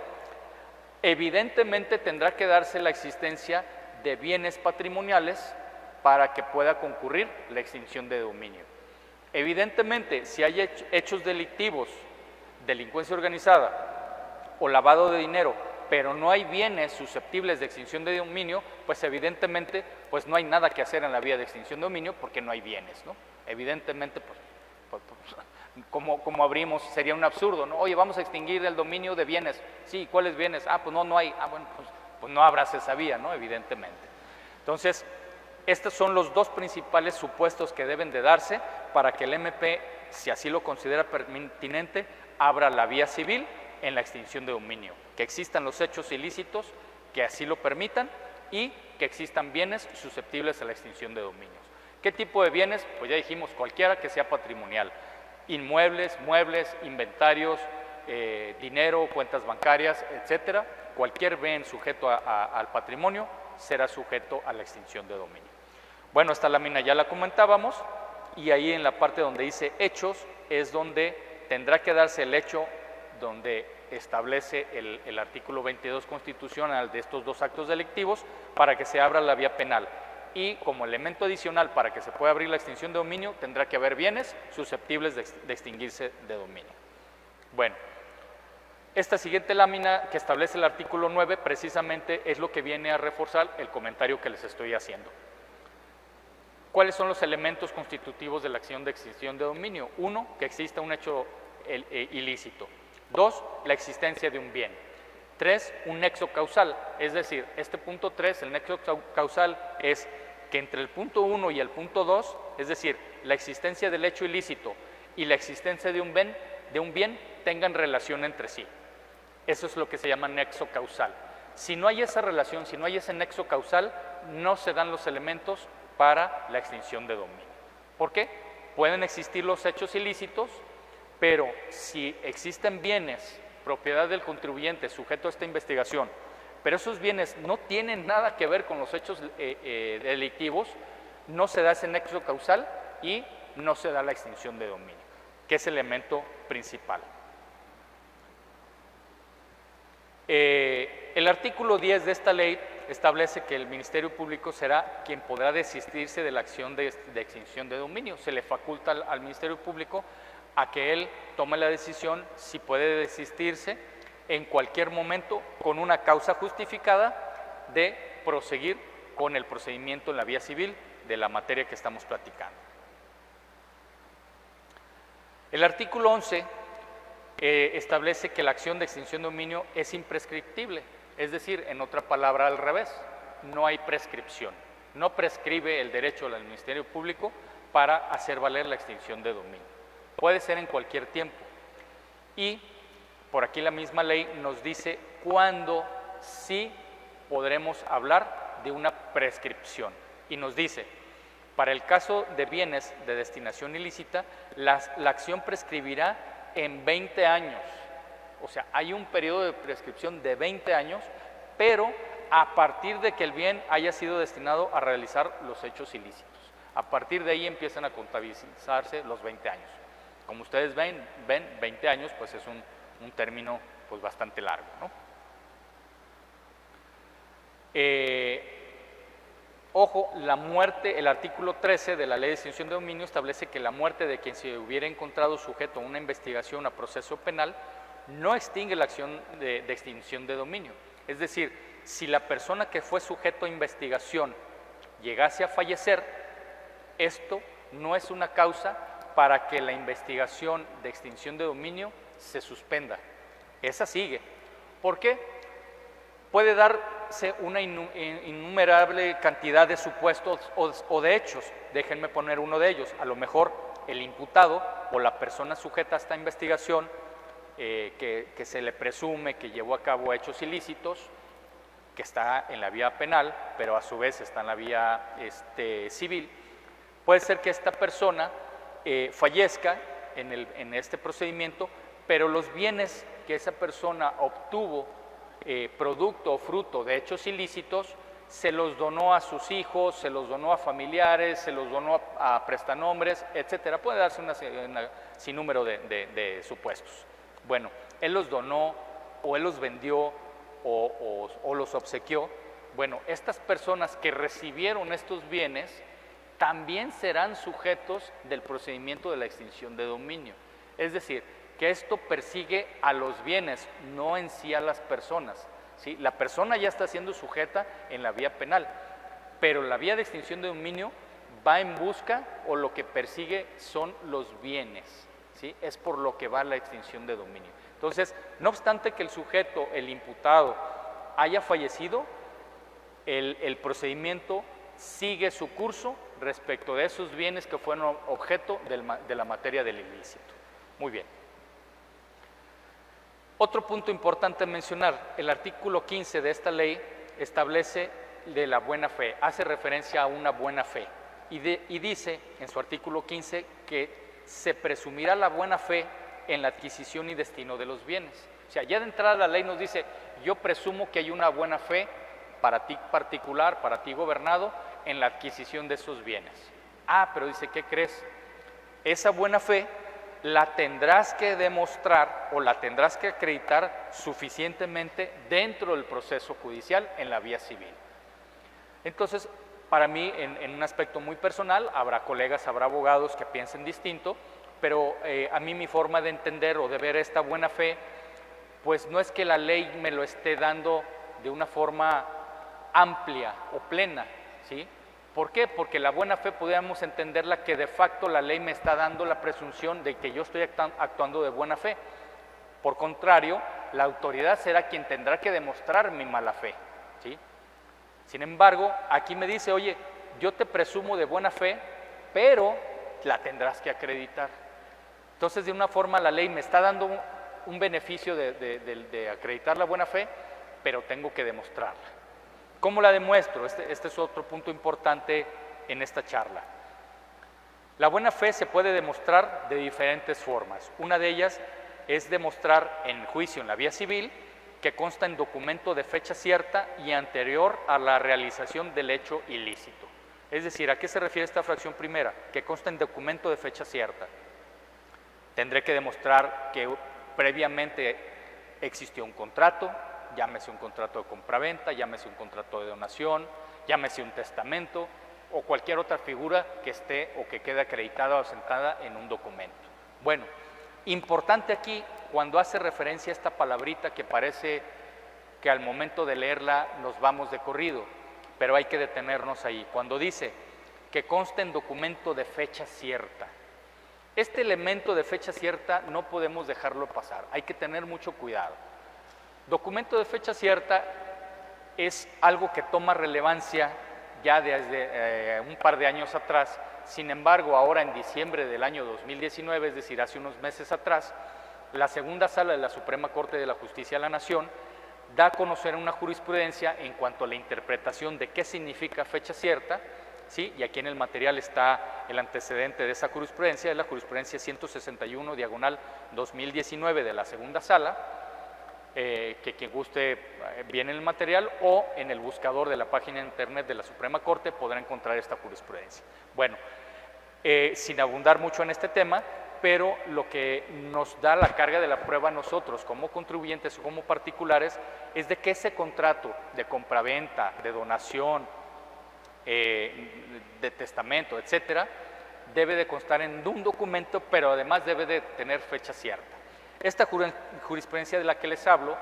evidentemente tendrá que darse la existencia de bienes patrimoniales para que pueda concurrir la extinción de dominio. Evidentemente, si hay hechos delictivos, delincuencia organizada o lavado de dinero, pero no hay bienes susceptibles de extinción de dominio, pues evidentemente pues no hay nada que hacer en la vía de extinción de dominio porque no hay bienes, ¿no? Evidentemente, como abrimos, sería un absurdo, ¿no? Oye, vamos a extinguir el dominio de bienes. Sí, ¿cuáles bienes? Pues no hay. Bueno, pues no abras esa vía, ¿no? Evidentemente. Entonces, estos son los 2 principales supuestos que deben de darse para que el MP, si así lo considera pertinente, abra la vía civil en la extinción de dominio, que existan los hechos ilícitos que así lo permitan y que existan bienes susceptibles a la extinción de dominios. ¿Qué tipo de bienes? Pues ya dijimos, cualquiera que sea patrimonial, inmuebles, muebles, inventarios, dinero, cuentas bancarias, etcétera. Cualquier bien sujeto al patrimonio será sujeto a la extinción de dominio. Bueno, esta lámina ya la comentábamos, y ahí en la parte donde dice hechos es donde tendrá que darse el hecho donde establece el artículo 22 constitucional de estos 2 actos delictivos para que se abra la vía penal. Y como elemento adicional para que se pueda abrir la extinción de dominio, tendrá que haber bienes susceptibles de extinguirse de dominio. Bueno, esta siguiente lámina que establece el artículo 9 precisamente es lo que viene a reforzar el comentario que les estoy haciendo. ¿Cuáles son los elementos constitutivos de la acción de extinción de dominio? 1, que exista un hecho ilícito. 2, la existencia de un bien. 3, un nexo causal, es decir, este punto 3, el nexo causal es que entre el punto 1 y el punto 2, es decir, la existencia del hecho ilícito y la existencia de un bien tengan relación entre sí. Eso es lo que se llama nexo causal. Si no hay esa relación, si no hay ese nexo causal, no se dan los elementos para la extinción de dominio. ¿Por qué? Pueden existir los hechos ilícitos, pero si existen bienes, propiedad del contribuyente sujeto a esta investigación, pero esos bienes no tienen nada que ver con los hechos delictivos, no se da ese nexo causal y no se da la extinción de dominio, que es el elemento principal. El artículo 10 de esta ley establece que el Ministerio Público será quien podrá desistirse de la acción de extinción de dominio. Se le faculta al Ministerio Público a que él tome la decisión si puede desistirse en cualquier momento con una causa justificada de proseguir con el procedimiento en la vía civil de la materia que estamos platicando. El artículo 11 establece que la acción de extinción de dominio es imprescriptible, es decir, en otra palabra al revés, no hay prescripción, no prescribe el derecho del Ministerio Público para hacer valer la extinción de dominio. Puede ser en cualquier tiempo y por aquí la misma ley nos dice cuándo sí podremos hablar de una prescripción y nos dice, para el caso de bienes de destinación ilícita, la acción prescribirá en 20 años, o sea, hay un periodo de prescripción de 20 años, pero a partir de que el bien haya sido destinado a realizar los hechos ilícitos. A partir de ahí empiezan a contabilizarse los 20 años. Como ustedes ven 20 años pues es un término pues bastante largo, ¿no? Ojo, la muerte, el artículo 13 de la Ley de Extinción de Dominio establece que la muerte de quien se hubiera encontrado sujeto a una investigación a proceso penal no extingue la acción de extinción de dominio. Es decir, si la persona que fue sujeto a investigación llegase a fallecer, esto no es una causa para que la investigación de extinción de dominio se suspenda. Esa sigue. ¿Por qué? Puede darse una innumerable cantidad de supuestos o de hechos. Déjenme poner uno de ellos. A lo mejor el imputado o la persona sujeta a esta investigación que se le presume que llevó a cabo hechos ilícitos, que está en la vía penal, pero a su vez está en la vía civil, puede ser que esta persona fallezca en este procedimiento, pero los bienes que esa persona obtuvo producto o fruto de hechos ilícitos, se los donó a sus hijos, se los donó a familiares, se los donó a prestanombres, etcétera. Puede darse un sinnúmero de supuestos. Bueno, él los donó o él los vendió o los obsequió. Bueno, estas personas que recibieron estos bienes también serán sujetos del procedimiento de la extinción de dominio. Es decir, que esto persigue a los bienes, no en sí a las personas, ¿sí? La persona ya está siendo sujeta en la vía penal, pero la vía de extinción de dominio va en busca o lo que persigue son los bienes, ¿sí? Es por lo que va la extinción de dominio. Entonces, no obstante que el sujeto, el imputado, haya fallecido, el procedimiento sigue su curso respecto de esos bienes que fueron objeto de la materia del ilícito. Muy bien. Otro punto importante mencionar, el artículo 15 de esta ley establece de la buena fe, hace referencia a una buena fe y dice en su artículo 15 que se presumirá la buena fe en la adquisición y destino de los bienes. O sea, ya de entrada la ley nos dice, yo presumo que hay una buena fe para ti particular, para ti gobernado, en la adquisición de esos bienes. Ah, pero dice, ¿qué crees? Esa buena fe la tendrás que demostrar o la tendrás que acreditar suficientemente dentro del proceso judicial en la vía civil. Entonces, para mí, en un aspecto muy personal, habrá colegas, habrá abogados que piensen distinto, pero a mí mi forma de entender o de ver esta buena fe, pues no es que la ley me lo esté dando de una forma amplia o plena, ¿sí? ¿Por qué? Porque la buena fe podríamos entenderla que de facto la ley me está dando la presunción de que yo estoy actuando de buena fe. Por contrario, la autoridad será quien tendrá que demostrar mi mala fe, ¿sí? Sin embargo, aquí me dice, oye, yo te presumo de buena fe, pero la tendrás que acreditar. Entonces, de una forma, la ley me está dando un beneficio de acreditar la buena fe, pero tengo que demostrarla. ¿Cómo la demuestro? Este es otro punto importante en esta charla. La buena fe se puede demostrar de diferentes formas. Una de ellas es demostrar en juicio, en la vía civil, que consta en documento de fecha cierta y anterior a la realización del hecho ilícito. Es decir, ¿a qué se refiere esta fracción primera? Que consta en documento de fecha cierta. Tendré que demostrar que previamente existió un contrato, llámese un contrato de compraventa, llámese un contrato de donación, llámese un testamento o cualquier otra figura que esté o que quede acreditada o asentada en un documento. Bueno, importante aquí cuando hace referencia a esta palabrita que parece que al momento de leerla nos vamos de corrido. pero hay que detenernos ahí. Cuando dice que conste en documento de fecha cierta, este elemento de fecha cierta no podemos dejarlo pasar, hay que tener mucho cuidado. Documento de fecha cierta es algo que toma relevancia ya desde un par de años atrás. Sin embargo, ahora en diciembre del año 2019, es decir, hace unos meses atrás, la segunda sala de la Suprema Corte de la Justicia de la Nación da a conocer una jurisprudencia en cuanto a la interpretación de qué significa fecha cierta, ¿sí? Y aquí en el material está el antecedente de esa jurisprudencia, es la jurisprudencia 161/2019 de la segunda sala, que quien guste viene en el material o en el buscador de la página de internet de la Suprema Corte podrá encontrar esta jurisprudencia. Bueno, sin abundar mucho en este tema, pero lo que nos da la carga de la prueba a nosotros como contribuyentes o como particulares es de que ese contrato de compraventa, de donación, de testamento, etcétera, debe de constar en un documento, pero además debe de tener fecha cierta. Esta jurisprudencia de la que les hablo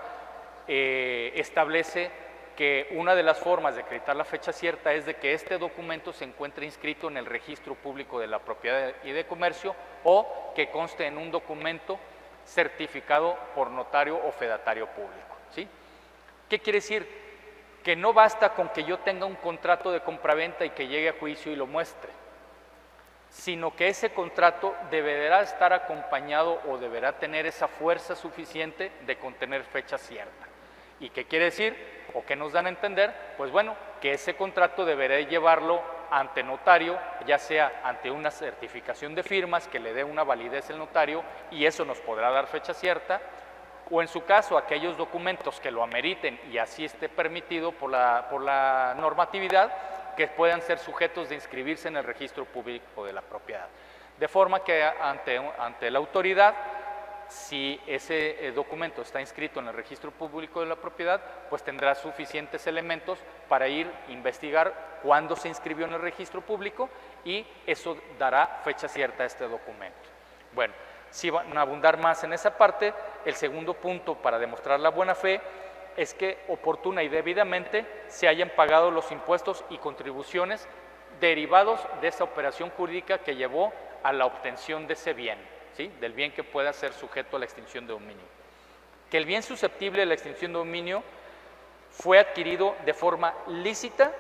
establece que una de las formas de acreditar la fecha cierta es de que este documento se encuentre inscrito en el Registro Público de la Propiedad y de Comercio o que conste en un documento certificado por notario o fedatario público, ¿sí? ¿Qué quiere decir? Que no basta con que yo tenga un contrato de compraventa y que llegue a juicio y lo muestre, sino que ese contrato deberá estar acompañado o deberá tener esa fuerza suficiente de contener fecha cierta. ¿Y qué quiere decir? ¿O qué nos dan a entender? Pues bueno, que ese contrato deberá llevarlo ante notario, ya sea ante una certificación de firmas que le dé una validez el notario y eso nos podrá dar fecha cierta, o en su caso aquellos documentos que lo ameriten y así esté permitido por la normatividad, que puedan ser sujetos de inscribirse en el Registro Público de la Propiedad. De forma que ante la autoridad, si ese documento está inscrito en el Registro Público de la Propiedad, pues tendrá suficientes elementos para ir a investigar cuándo se inscribió en el Registro Público y eso dará fecha cierta a este documento. Bueno, si van a abundar más en esa parte, el segundo punto para demostrar la buena fe es que oportuna y debidamente se hayan pagado los impuestos y contribuciones derivados de esa operación jurídica que llevó a la obtención de ese bien, ¿sí? Del bien que pueda ser sujeto a la extinción de dominio. Que el bien susceptible de la extinción de dominio fue adquirido de forma lícita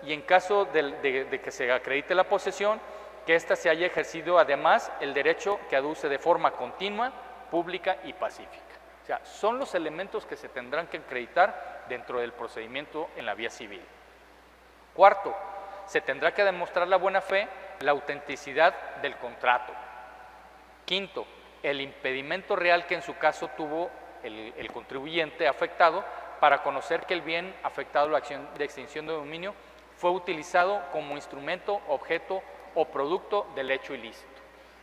y en caso de que se acredite la posesión, que ésta se haya ejercido además el derecho que aduce de forma continua, pública y pacífica. O sea, son los elementos que se tendrán que acreditar dentro del procedimiento en la vía civil. Cuarto, se tendrá que demostrar la buena fe, la autenticidad del contrato. Quinto, el impedimento real que en su caso tuvo el contribuyente afectado para conocer que el bien afectado a la acción de extinción de dominio fue utilizado como instrumento, objeto o producto del hecho ilícito.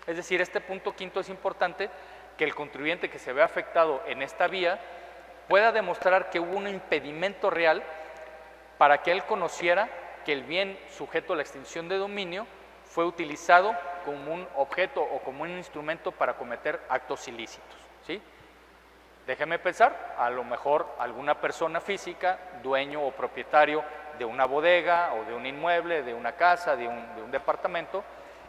Es decir, este punto quinto es importante, que el contribuyente que se ve afectado en esta vía pueda demostrar que hubo un impedimento real para que él conociera que el bien sujeto a la extinción de dominio fue utilizado como un objeto o como un instrumento para cometer actos ilícitos, ¿sí? Déjeme pensar, a lo mejor alguna persona física, dueño o propietario de una bodega o de un inmueble, de una casa, de un departamento,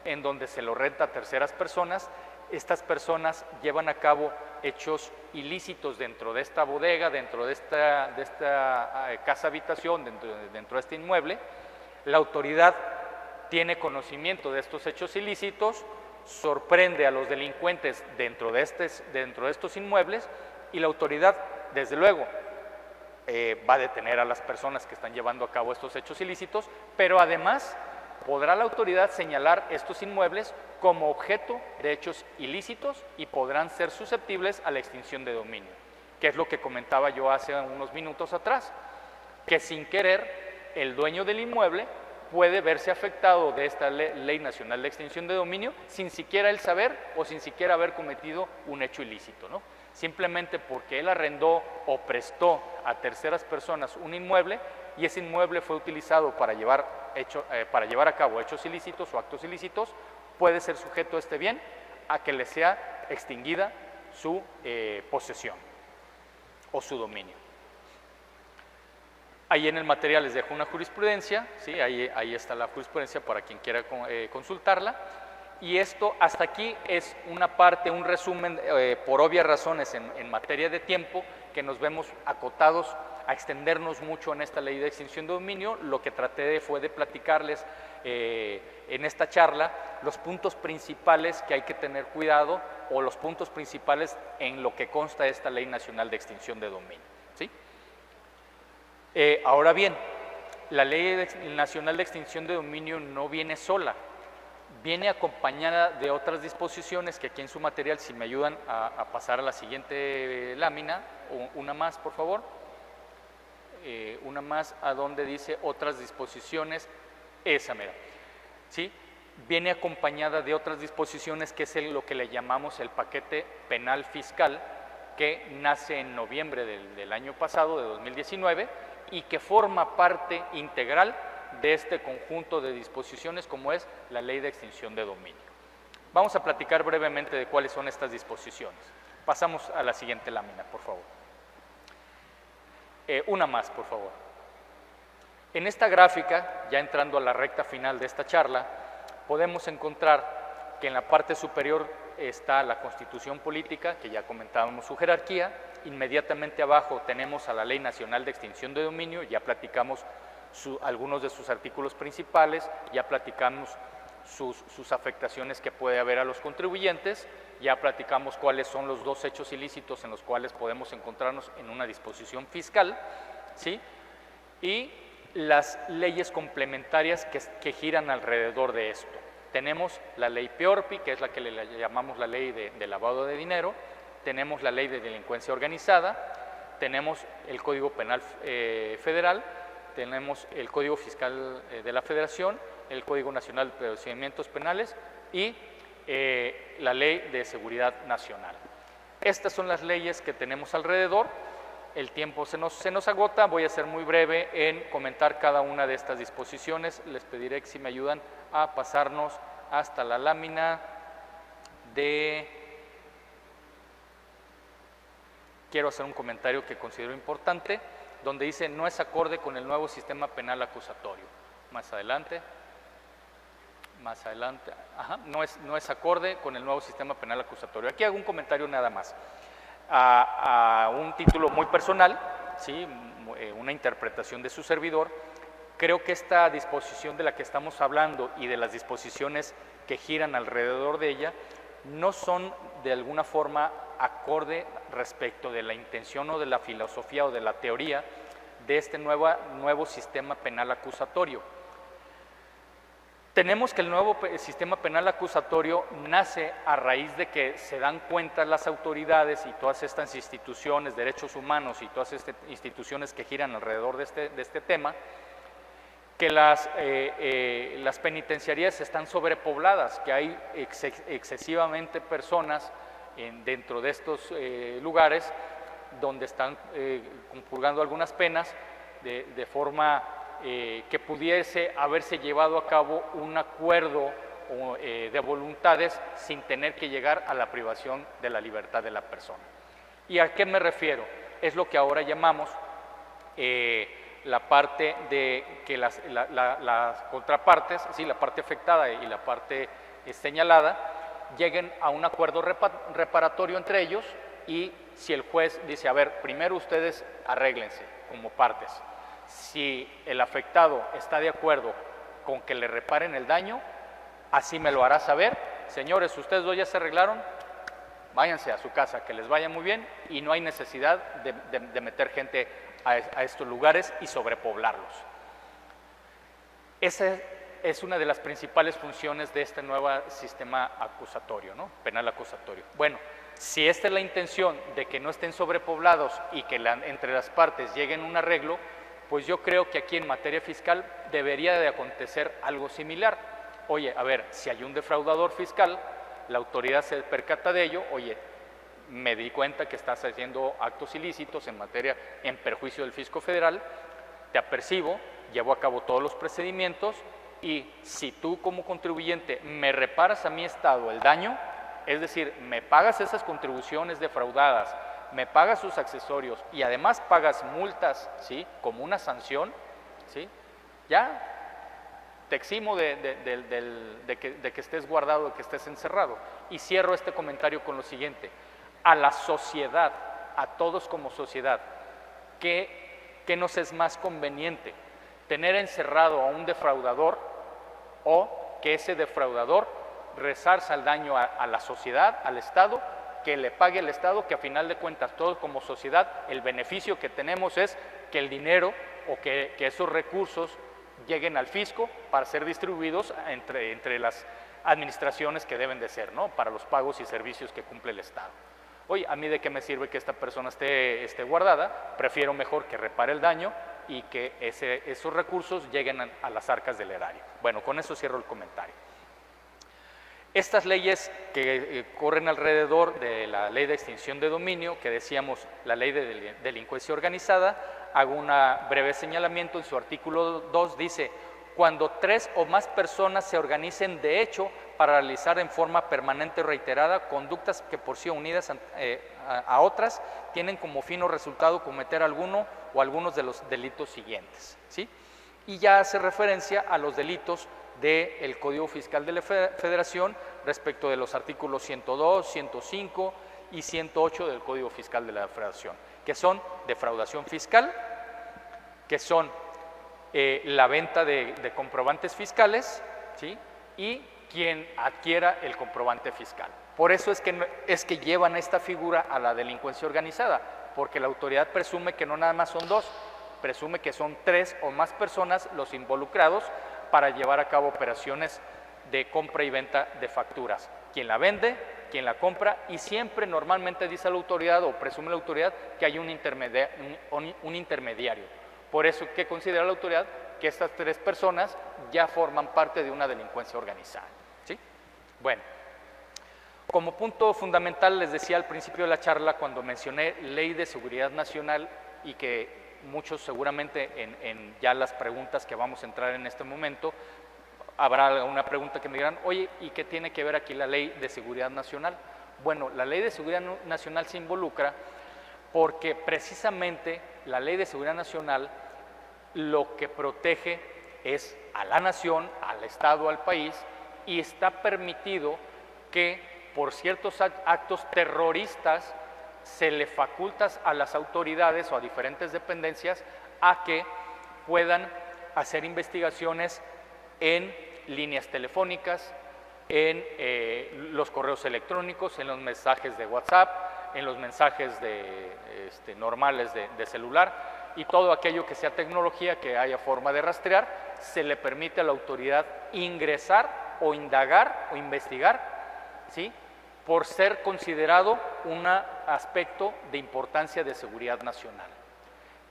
en donde se lo renta a terceras personas. Estas personas llevan a cabo hechos ilícitos dentro de esta bodega, dentro de esta casa habitación, dentro de este inmueble. La autoridad tiene conocimiento de estos hechos ilícitos, sorprende a los delincuentes dentro de estos inmuebles y la autoridad, desde luego, va a detener a las personas que están llevando a cabo estos hechos ilícitos, pero además podrá la autoridad señalar estos inmuebles como objeto de hechos ilícitos y podrán ser susceptibles a la extinción de dominio, que es lo que comentaba yo hace unos minutos atrás, que sin querer el dueño del inmueble puede verse afectado de esta Ley Nacional de Extinción de Dominio sin siquiera él saber o sin siquiera haber cometido un hecho ilícito, ¿no? Simplemente porque él arrendó o prestó a terceras personas un inmueble y ese inmueble fue utilizado para llevar a cabo hechos ilícitos o actos ilícitos, puede ser sujeto a este bien a que le sea extinguida su posesión o su dominio. Ahí en el material les dejo una jurisprudencia, ¿sí? Ahí está la jurisprudencia para quien quiera consultarla. Y esto hasta aquí es una parte, un resumen, por obvias razones en materia de tiempo, que nos vemos acotados a extendernos mucho en esta ley de extinción de dominio. Lo que traté fue de platicarles en esta charla los puntos principales que hay que tener cuidado, o los puntos principales en lo que consta esta Ley Nacional de Extinción de Dominio, ¿sí? Ahora bien, la Ley Nacional de Extinción de Dominio no viene sola, viene acompañada de otras disposiciones que aquí en su material, si me ayudan a pasar a la siguiente lámina, una más por favor, una más a donde dice otras disposiciones, esa mera, ¿sí? Viene acompañada de otras disposiciones que es lo que le llamamos el paquete penal fiscal, que nace en noviembre del año pasado, de 2019, y que forma parte integral de este conjunto de disposiciones como es la Ley de Extinción de Dominio. Vamos a platicar brevemente de cuáles son estas disposiciones. Pasamos a la siguiente lámina, por favor. Una más, por favor. En esta gráfica, ya entrando a la recta final de esta charla, podemos encontrar que en la parte superior está la Constitución Política, que ya comentábamos su jerarquía. Inmediatamente abajo tenemos a la Ley Nacional de Extinción de Dominio, ya platicamos algunos de sus artículos principales, ya platicamos sus afectaciones que puede haber a los contribuyentes, ya platicamos cuáles son los dos hechos ilícitos en los cuales podemos encontrarnos en una disposición fiscal, ¿sí? Y las leyes complementarias que giran alrededor de esto. Tenemos la ley PEORPI, que es la que le llamamos la ley de lavado de dinero, tenemos la ley de delincuencia organizada, tenemos el Código Penal Federal, tenemos el Código Fiscal de la Federación, el Código Nacional de Procedimientos Penales y la Ley de Seguridad Nacional. Estas son las leyes que tenemos alrededor. El tiempo se nos agota, voy a ser muy breve en comentar cada una de estas disposiciones. Les pediré que si me ayudan a pasarnos hasta la lámina de... Quiero hacer un comentario que considero importante, donde dice no es acorde con el nuevo sistema penal acusatorio. Más adelante, ajá, no es acorde con el nuevo sistema penal acusatorio. Aquí hago un comentario nada más. A un título muy personal, ¿sí? Una interpretación de su servidor, creo que esta disposición de la que estamos hablando y de las disposiciones que giran alrededor de ella no son de alguna forma acorde respecto de la intención o de la filosofía o de la teoría de este nuevo sistema penal acusatorio. Tenemos que el nuevo sistema penal acusatorio nace a raíz de que se dan cuenta las autoridades y todas estas instituciones, derechos humanos y todas estas instituciones que giran alrededor de este tema, que las penitenciarías están sobrepobladas, que hay excesivamente personas dentro de estos lugares donde están compurgando algunas penas de forma que pudiese haberse llevado a cabo un acuerdo de voluntades sin tener que llegar a la privación de la libertad de la persona. ¿Y a qué me refiero? Es lo que ahora llamamos la parte de que las contrapartes, sí, la parte afectada y la parte señalada, lleguen a un acuerdo reparatorio entre ellos, y si el juez dice, a ver, primero ustedes arréglense como partes. Si el afectado está de acuerdo con que le reparen el daño, así me lo hará saber. Señores, ustedes dos ya se arreglaron, váyanse a su casa, que les vaya muy bien, y no hay necesidad de meter gente a estos lugares y sobrepoblarlos. Esa es una de las principales funciones de este nuevo sistema acusatorio, ¿no? Penal acusatorio. Bueno, si esta es la intención de que no estén sobrepoblados y que entre las partes lleguen a un arreglo, pues yo creo que aquí en materia fiscal debería de acontecer algo similar. Oye, a ver, si hay un defraudador fiscal, la autoridad se percata de ello, oye, me di cuenta que estás haciendo actos ilícitos en perjuicio del fisco federal, te apercibo, llevo a cabo todos los procedimientos, y si tú como contribuyente me reparas a mi estado el daño, es decir, me pagas esas contribuciones defraudadas, me pagas sus accesorios y además pagas multas, ¿sí?, como una sanción, ¿sí?, ya te eximo de que estés guardado, de que estés encerrado. Y cierro este comentario con lo siguiente: a la sociedad, a todos como sociedad, ¿qué nos es más conveniente? ¿Tener encerrado a un defraudador o que ese defraudador resarza el daño a la sociedad, al Estado, que le pague el Estado, que a final de cuentas todos como sociedad el beneficio que tenemos es que el dinero o que esos recursos lleguen al fisco para ser distribuidos entre las administraciones que deben de ser, ¿no?, para los pagos y servicios que cumple el Estado? Oye, ¿a mí de qué me sirve que esta persona esté guardada? Prefiero mejor que repare el daño y que esos recursos lleguen a las arcas del erario. Bueno, con eso cierro el comentario. Estas leyes que corren alrededor de la ley de extinción de dominio, que decíamos la ley de delincuencia organizada, hago un breve señalamiento. En su artículo 2 dice: cuando 3 o más personas se organicen de hecho para realizar en forma permanente o reiterada conductas que por sí unidas a otras tienen como fin o resultado cometer alguno o algunos de los delitos siguientes, ¿sí? Y ya hace referencia a los delitos del Código Fiscal de la Federación respecto de los artículos 102, 105 y 108 del Código Fiscal de la Federación, que son defraudación fiscal, que son la venta de comprobantes fiscales, ¿sí?, y quien adquiera el comprobante fiscal. Por eso es que llevan esta figura a la delincuencia organizada, porque la autoridad presume que no nada más son 2, presume que son 3 o más personas los involucrados para llevar a cabo operaciones de compra y venta de facturas. Quien la vende, quien la compra, y siempre normalmente dice la autoridad o presume la autoridad que hay un intermediario. Por eso que considera la autoridad que estas 3 personas ya forman parte de una delincuencia organizada, ¿sí? Bueno, como punto fundamental les decía al principio de la charla cuando mencioné Ley de Seguridad Nacional, y que muchos seguramente en ya las preguntas que vamos a entrar en este momento, habrá una pregunta que me dirán: oye, ¿y qué tiene que ver aquí la Ley de Seguridad Nacional? Bueno, la Ley de Seguridad Nacional se involucra porque precisamente la Ley de Seguridad Nacional lo que protege es a la nación, al Estado, al país, y está permitido que por ciertos actos terroristas se le faculta a las autoridades o a diferentes dependencias a que puedan hacer investigaciones en líneas telefónicas, en los correos electrónicos, en los mensajes de WhatsApp, en los mensajes normales de celular, y todo aquello que sea tecnología, que haya forma de rastrear, se le permite a la autoridad ingresar o indagar o investigar, ¿sí?, por ser considerado un aspecto de importancia de seguridad nacional.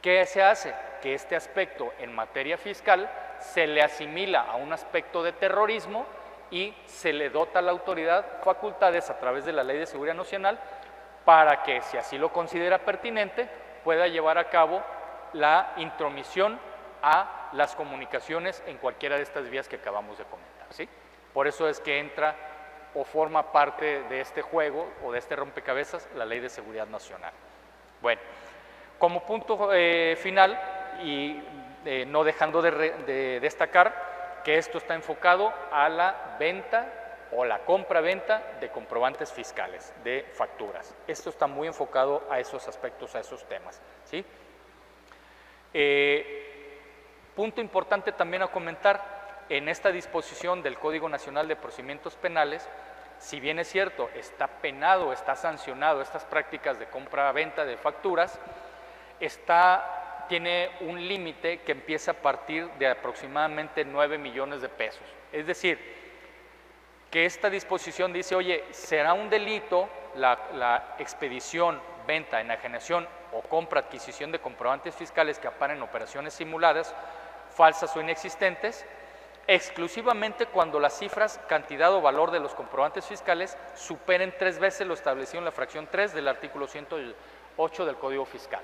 ¿Qué se hace? Que este aspecto en materia fiscal se le asimila a un aspecto de terrorismo y se le dota a la autoridad facultades a través de la Ley de Seguridad Nacional para que, si así lo considera pertinente, pueda llevar a cabo la intromisión a las comunicaciones en cualquiera de estas vías que acabamos de comentar, ¿sí? Por eso es que entra o forma parte de este juego o de este rompecabezas la Ley de Seguridad Nacional. Bueno, como punto final, y no dejando de destacar que esto está enfocado a la venta o la compra-venta de comprobantes fiscales, de facturas. Esto está muy enfocado a esos aspectos, a esos temas, ¿sí? Punto importante también a comentar: en esta disposición del Código Nacional de Procedimientos Penales, si bien es cierto, está penado, está sancionado estas prácticas de compra-venta de facturas, tiene un límite que empieza a partir de aproximadamente 9 millones de pesos. Es decir, que esta disposición dice: oye, será un delito la expedición, venta, enajenación o compra, adquisición de comprobantes fiscales que amparen operaciones simuladas, falsas o inexistentes, exclusivamente cuando las cifras, cantidad o valor de los comprobantes fiscales superen 3 veces lo establecido en la fracción 3 del artículo 108 del Código Fiscal.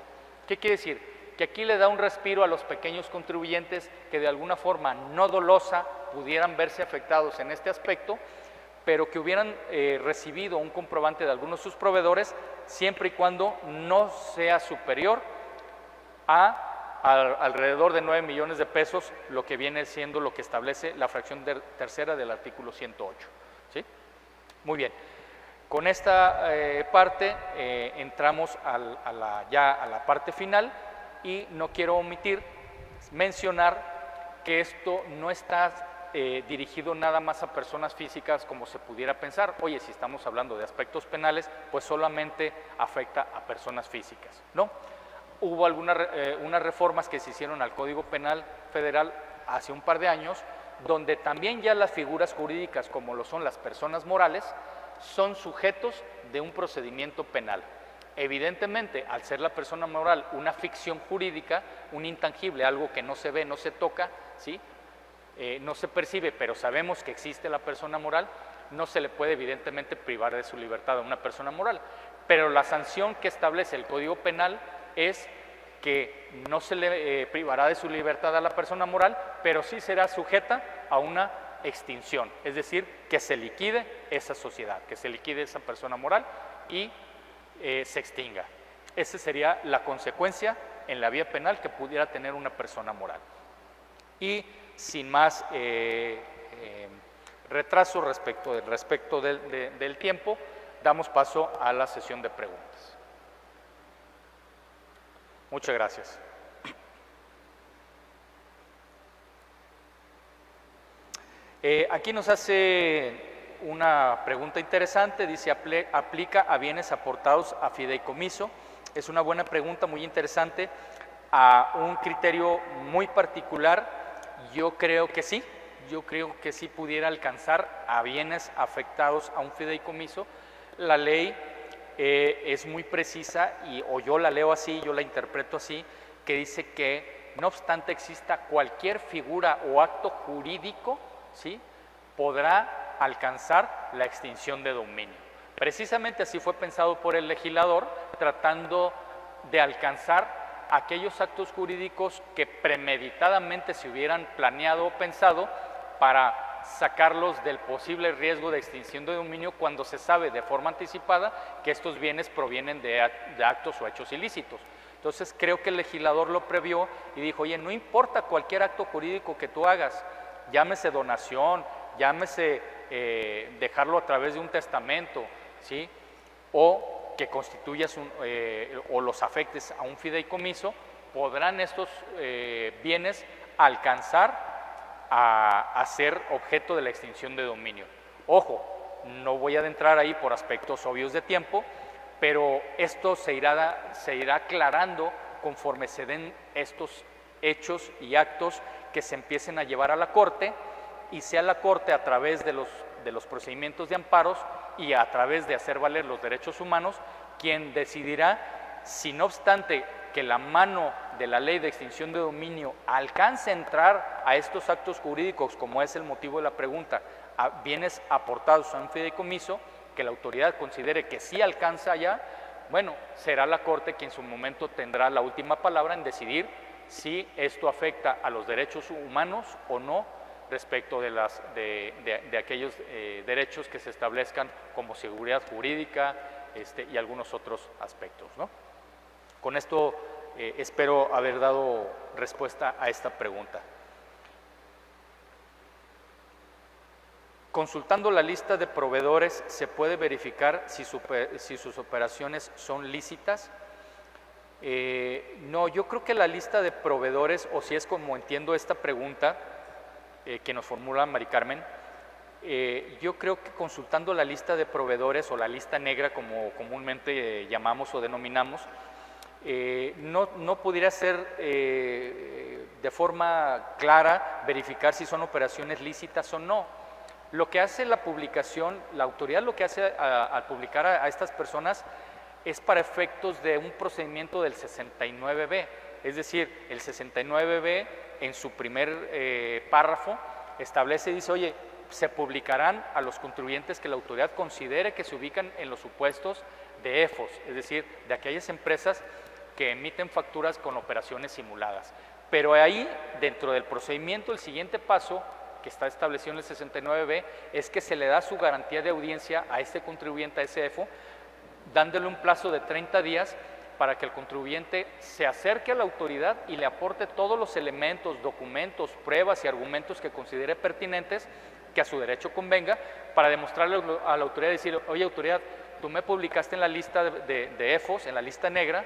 ¿Qué quiere decir? Que aquí le da un respiro a los pequeños contribuyentes que de alguna forma no dolosa pudieran verse afectados en este aspecto, pero que hubieran recibido un comprobante de algunos de sus proveedores, siempre y cuando no sea superior a alrededor de 9 millones de pesos, lo que viene siendo lo que establece la fracción tercera del artículo 108. ¿Sí? Muy bien. Con esta parte entramos ya a la parte final, y no quiero omitir mencionar que esto no está dirigido nada más a personas físicas como se pudiera pensar. Oye, si estamos hablando de aspectos penales, pues solamente afecta a personas físicas. No, hubo unas reformas que se hicieron al Código Penal Federal hace un par de años, donde también ya las figuras jurídicas, como lo son las personas morales, son sujetos de un procedimiento penal. Evidentemente, al ser la persona moral una ficción jurídica, un intangible, algo que no se ve, no se toca, ¿sí? No se percibe, pero sabemos que existe la persona moral, no se le puede evidentemente privar de su libertad a una persona moral. Pero la sanción que establece el Código Penal es que no se le privará de su libertad a la persona moral, pero sí será sujeta a una extinción, es decir, que se liquide esa sociedad, que se liquide esa persona moral y se extinga. Esa sería la consecuencia en la vía penal que pudiera tener una persona moral. Y sin más retraso respecto del tiempo, damos paso a la sesión de preguntas. Muchas gracias. Aquí nos hace una pregunta interesante, dice: ¿aplica a bienes aportados a fideicomiso? Es una buena pregunta, muy interesante, a un criterio muy particular. Yo creo que sí pudiera alcanzar a bienes afectados a un fideicomiso. La ley es muy precisa, o yo la leo así, yo la interpreto así, que dice que no obstante exista cualquier figura o acto jurídico, ¿sí?, podrá alcanzar la extinción de dominio. Precisamente así fue pensado por el legislador, tratando de alcanzar aquellos actos jurídicos que premeditadamente se hubieran planeado o pensado para sacarlos del posible riesgo de extinción de dominio, cuando se sabe de forma anticipada que estos bienes provienen de actos o hechos ilícitos. Entonces creo que el legislador lo previó y dijo: oye, no importa cualquier acto jurídico que tú hagas, llámese donación, llámese dejarlo a través de un testamento, ¿sí?, o que constituyas o los afectes a un fideicomiso, podrán estos bienes alcanzar a ser objeto de la extinción de dominio. Ojo, no voy a adentrar ahí por aspectos obvios de tiempo, pero esto se irá aclarando conforme se den estos hechos y actos que se empiecen a llevar a la Corte, y sea la Corte, a través de los procedimientos de amparos y a través de hacer valer los derechos humanos, quien decidirá si, no obstante que la mano de la ley de extinción de dominio alcance a entrar a estos actos jurídicos, como es el motivo de la pregunta, a bienes aportados a un fideicomiso, que la autoridad considere que sí alcanza allá, bueno, será la Corte quien en su momento tendrá la última palabra en decidir si esto afecta a los derechos humanos o no, respecto de aquellos derechos que se establezcan como seguridad jurídica y algunos otros aspectos, ¿no? Con esto espero haber dado respuesta a esta pregunta. Consultando la lista de proveedores, ¿se puede verificar si sus operaciones son lícitas? No, yo creo que la lista de proveedores, o si es como entiendo esta pregunta que nos formula Mari Carmen, yo creo que consultando la lista de proveedores, o la lista negra como comúnmente llamamos o denominamos, no pudiera ser de forma clara verificar si son operaciones lícitas o no. Lo que hace la publicación, la autoridad lo que hace al publicar a estas personas es para efectos de un procedimiento del 69B, es decir, el 69B en su primer párrafo establece y dice: oye, se publicarán a los contribuyentes que la autoridad considere que se ubican en los supuestos de EFOS, es decir, de aquellas empresas que emiten facturas con operaciones simuladas. Pero ahí, dentro del procedimiento, el siguiente paso que está establecido en el 69B es que se le da su garantía de audiencia a este contribuyente, a ese EFO, dándole un plazo de 30 días para que el contribuyente se acerque a la autoridad y le aporte todos los elementos, documentos, pruebas y argumentos que considere pertinentes, que a su derecho convenga, para demostrarle a la autoridad y decirle, oye autoridad, tú me publicaste en la lista de EFOS, en la lista negra,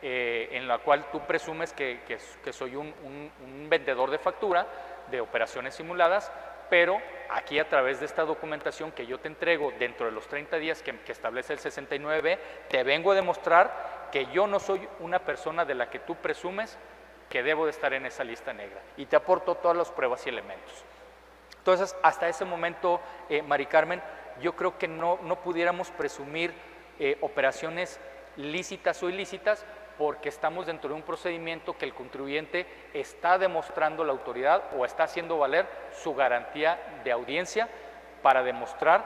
en la cual tú presumes que soy un vendedor de factura, de operaciones simuladas, pero aquí a través de esta documentación que yo te entrego dentro de los 30 días que establece el 69B, te vengo a demostrar que yo no soy una persona de la que tú presumes que debo de estar en esa lista negra, y te aporto todas las pruebas y elementos. Entonces, hasta ese momento, Mari Carmen, yo creo que no pudiéramos presumir operaciones lícitas o ilícitas, porque estamos dentro de un procedimiento que el contribuyente está demostrando a la autoridad o está haciendo valer su garantía de audiencia para demostrar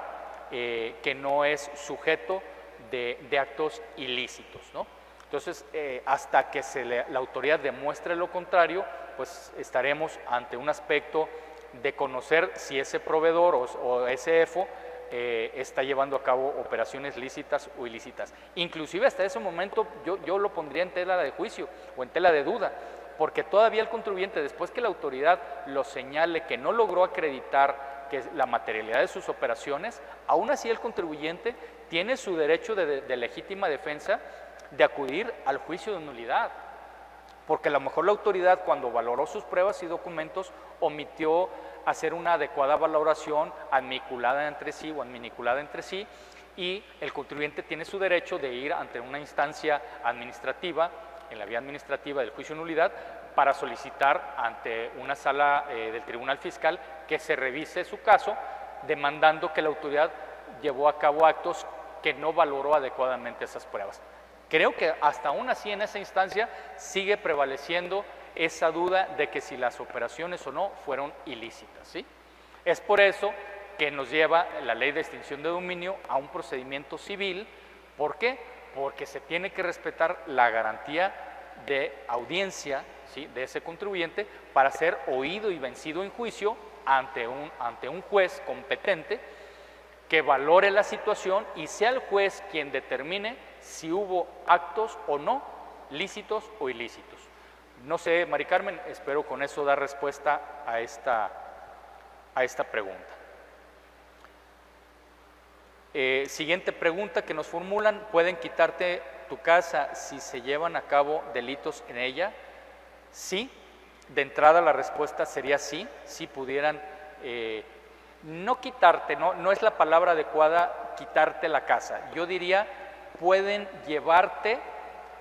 que no es sujeto de actos ilícitos, ¿no? Entonces, hasta que la autoridad demuestre lo contrario, pues estaremos ante un aspecto de conocer si ese proveedor o ese EFO está llevando a cabo operaciones lícitas o ilícitas. Inclusive hasta ese momento yo lo pondría en tela de juicio o en tela de duda, porque todavía el contribuyente, después que la autoridad lo señale que no logró acreditar que la materialidad de sus operaciones, aún así el contribuyente tiene su derecho de legítima defensa de acudir al juicio de nulidad, porque a lo mejor la autoridad, cuando valoró sus pruebas y documentos, omitió hacer una adecuada valoración adminiculada entre sí o adminiculada entre sí, y el contribuyente tiene su derecho de ir ante una instancia administrativa, en la vía administrativa del juicio de nulidad, para solicitar ante una sala del Tribunal Fiscal que se revise su caso, demandando que la autoridad llevó a cabo actos que no valoró adecuadamente esas pruebas. Creo que hasta aún así en esa instancia sigue prevaleciendo esa duda de que si las operaciones o no fueron ilícitas, ¿sí? Es por eso que nos lleva la ley de extinción de dominio a un procedimiento civil. ¿Por qué? Porque se tiene que respetar la garantía de audiencia, ¿sí?, de ese contribuyente para ser oído y vencido en juicio ante un juez competente que valore la situación y sea el juez quien determine si hubo actos o no lícitos o ilícitos. No sé, Mari Carmen, espero con eso dar respuesta a esta pregunta. Siguiente pregunta que nos formulan: ¿pueden quitarte tu casa si se llevan a cabo delitos en ella? Sí, de entrada la respuesta sería sí, si pudieran, no quitarte, no es la palabra adecuada quitarte la casa, yo diría pueden llevarte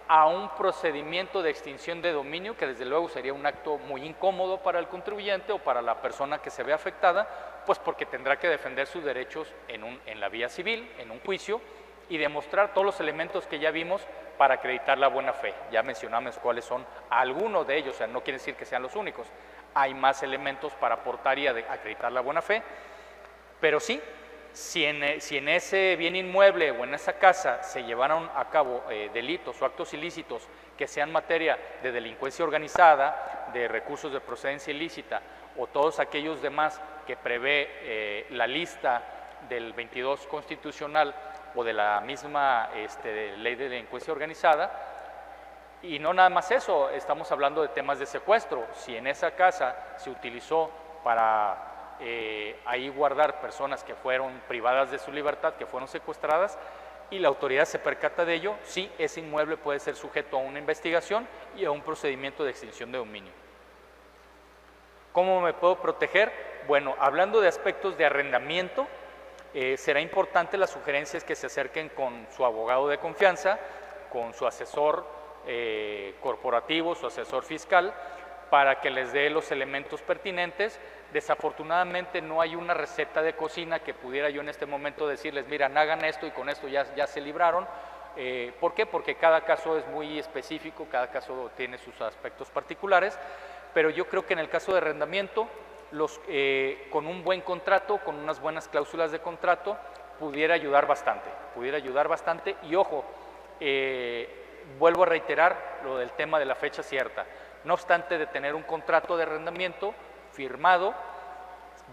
a un procedimiento de extinción de dominio, que desde luego sería un acto muy incómodo para el contribuyente o para la persona que se ve afectada, pues porque tendrá que defender sus derechos en la vía civil, en un juicio, y demostrar todos los elementos que ya vimos para acreditar la buena fe. Ya mencionamos cuáles son algunos de ellos, o sea, no quiere decir que sean los únicos. Hay más elementos para aportar y acreditar la buena fe, pero sí, si en ese bien inmueble o en esa casa se llevaron a cabo delitos o actos ilícitos que sean materia de delincuencia organizada, de recursos de procedencia ilícita o todos aquellos demás que prevé la lista del 22 constitucional o de la misma ley de delincuencia organizada, y no nada más eso, estamos hablando de temas de secuestro. Si en esa casa se utilizó para ahí guardar personas que fueron privadas de su libertad, que fueron secuestradas, y la autoridad se percata de ello, sí, ese inmueble puede ser sujeto a una investigación y a un procedimiento de extinción de dominio. ¿Cómo me puedo proteger? Bueno, hablando de aspectos de arrendamiento, será importante las sugerencias que se acerquen con su abogado de confianza, con su asesor corporativo, su asesor fiscal, para que les dé los elementos pertinentes. Desafortunadamente no hay una receta de cocina que pudiera yo en este momento decirles, miren, hagan esto y con esto ya se libraron. ¿Por qué? Porque cada caso es muy específico, cada caso tiene sus aspectos particulares, pero yo creo que en el caso de arrendamiento, con un buen contrato, con unas buenas cláusulas de contrato, pudiera ayudar bastante, y ojo, vuelvo a reiterar lo del tema de la fecha cierta. No obstante de tener un contrato de arrendamiento firmado,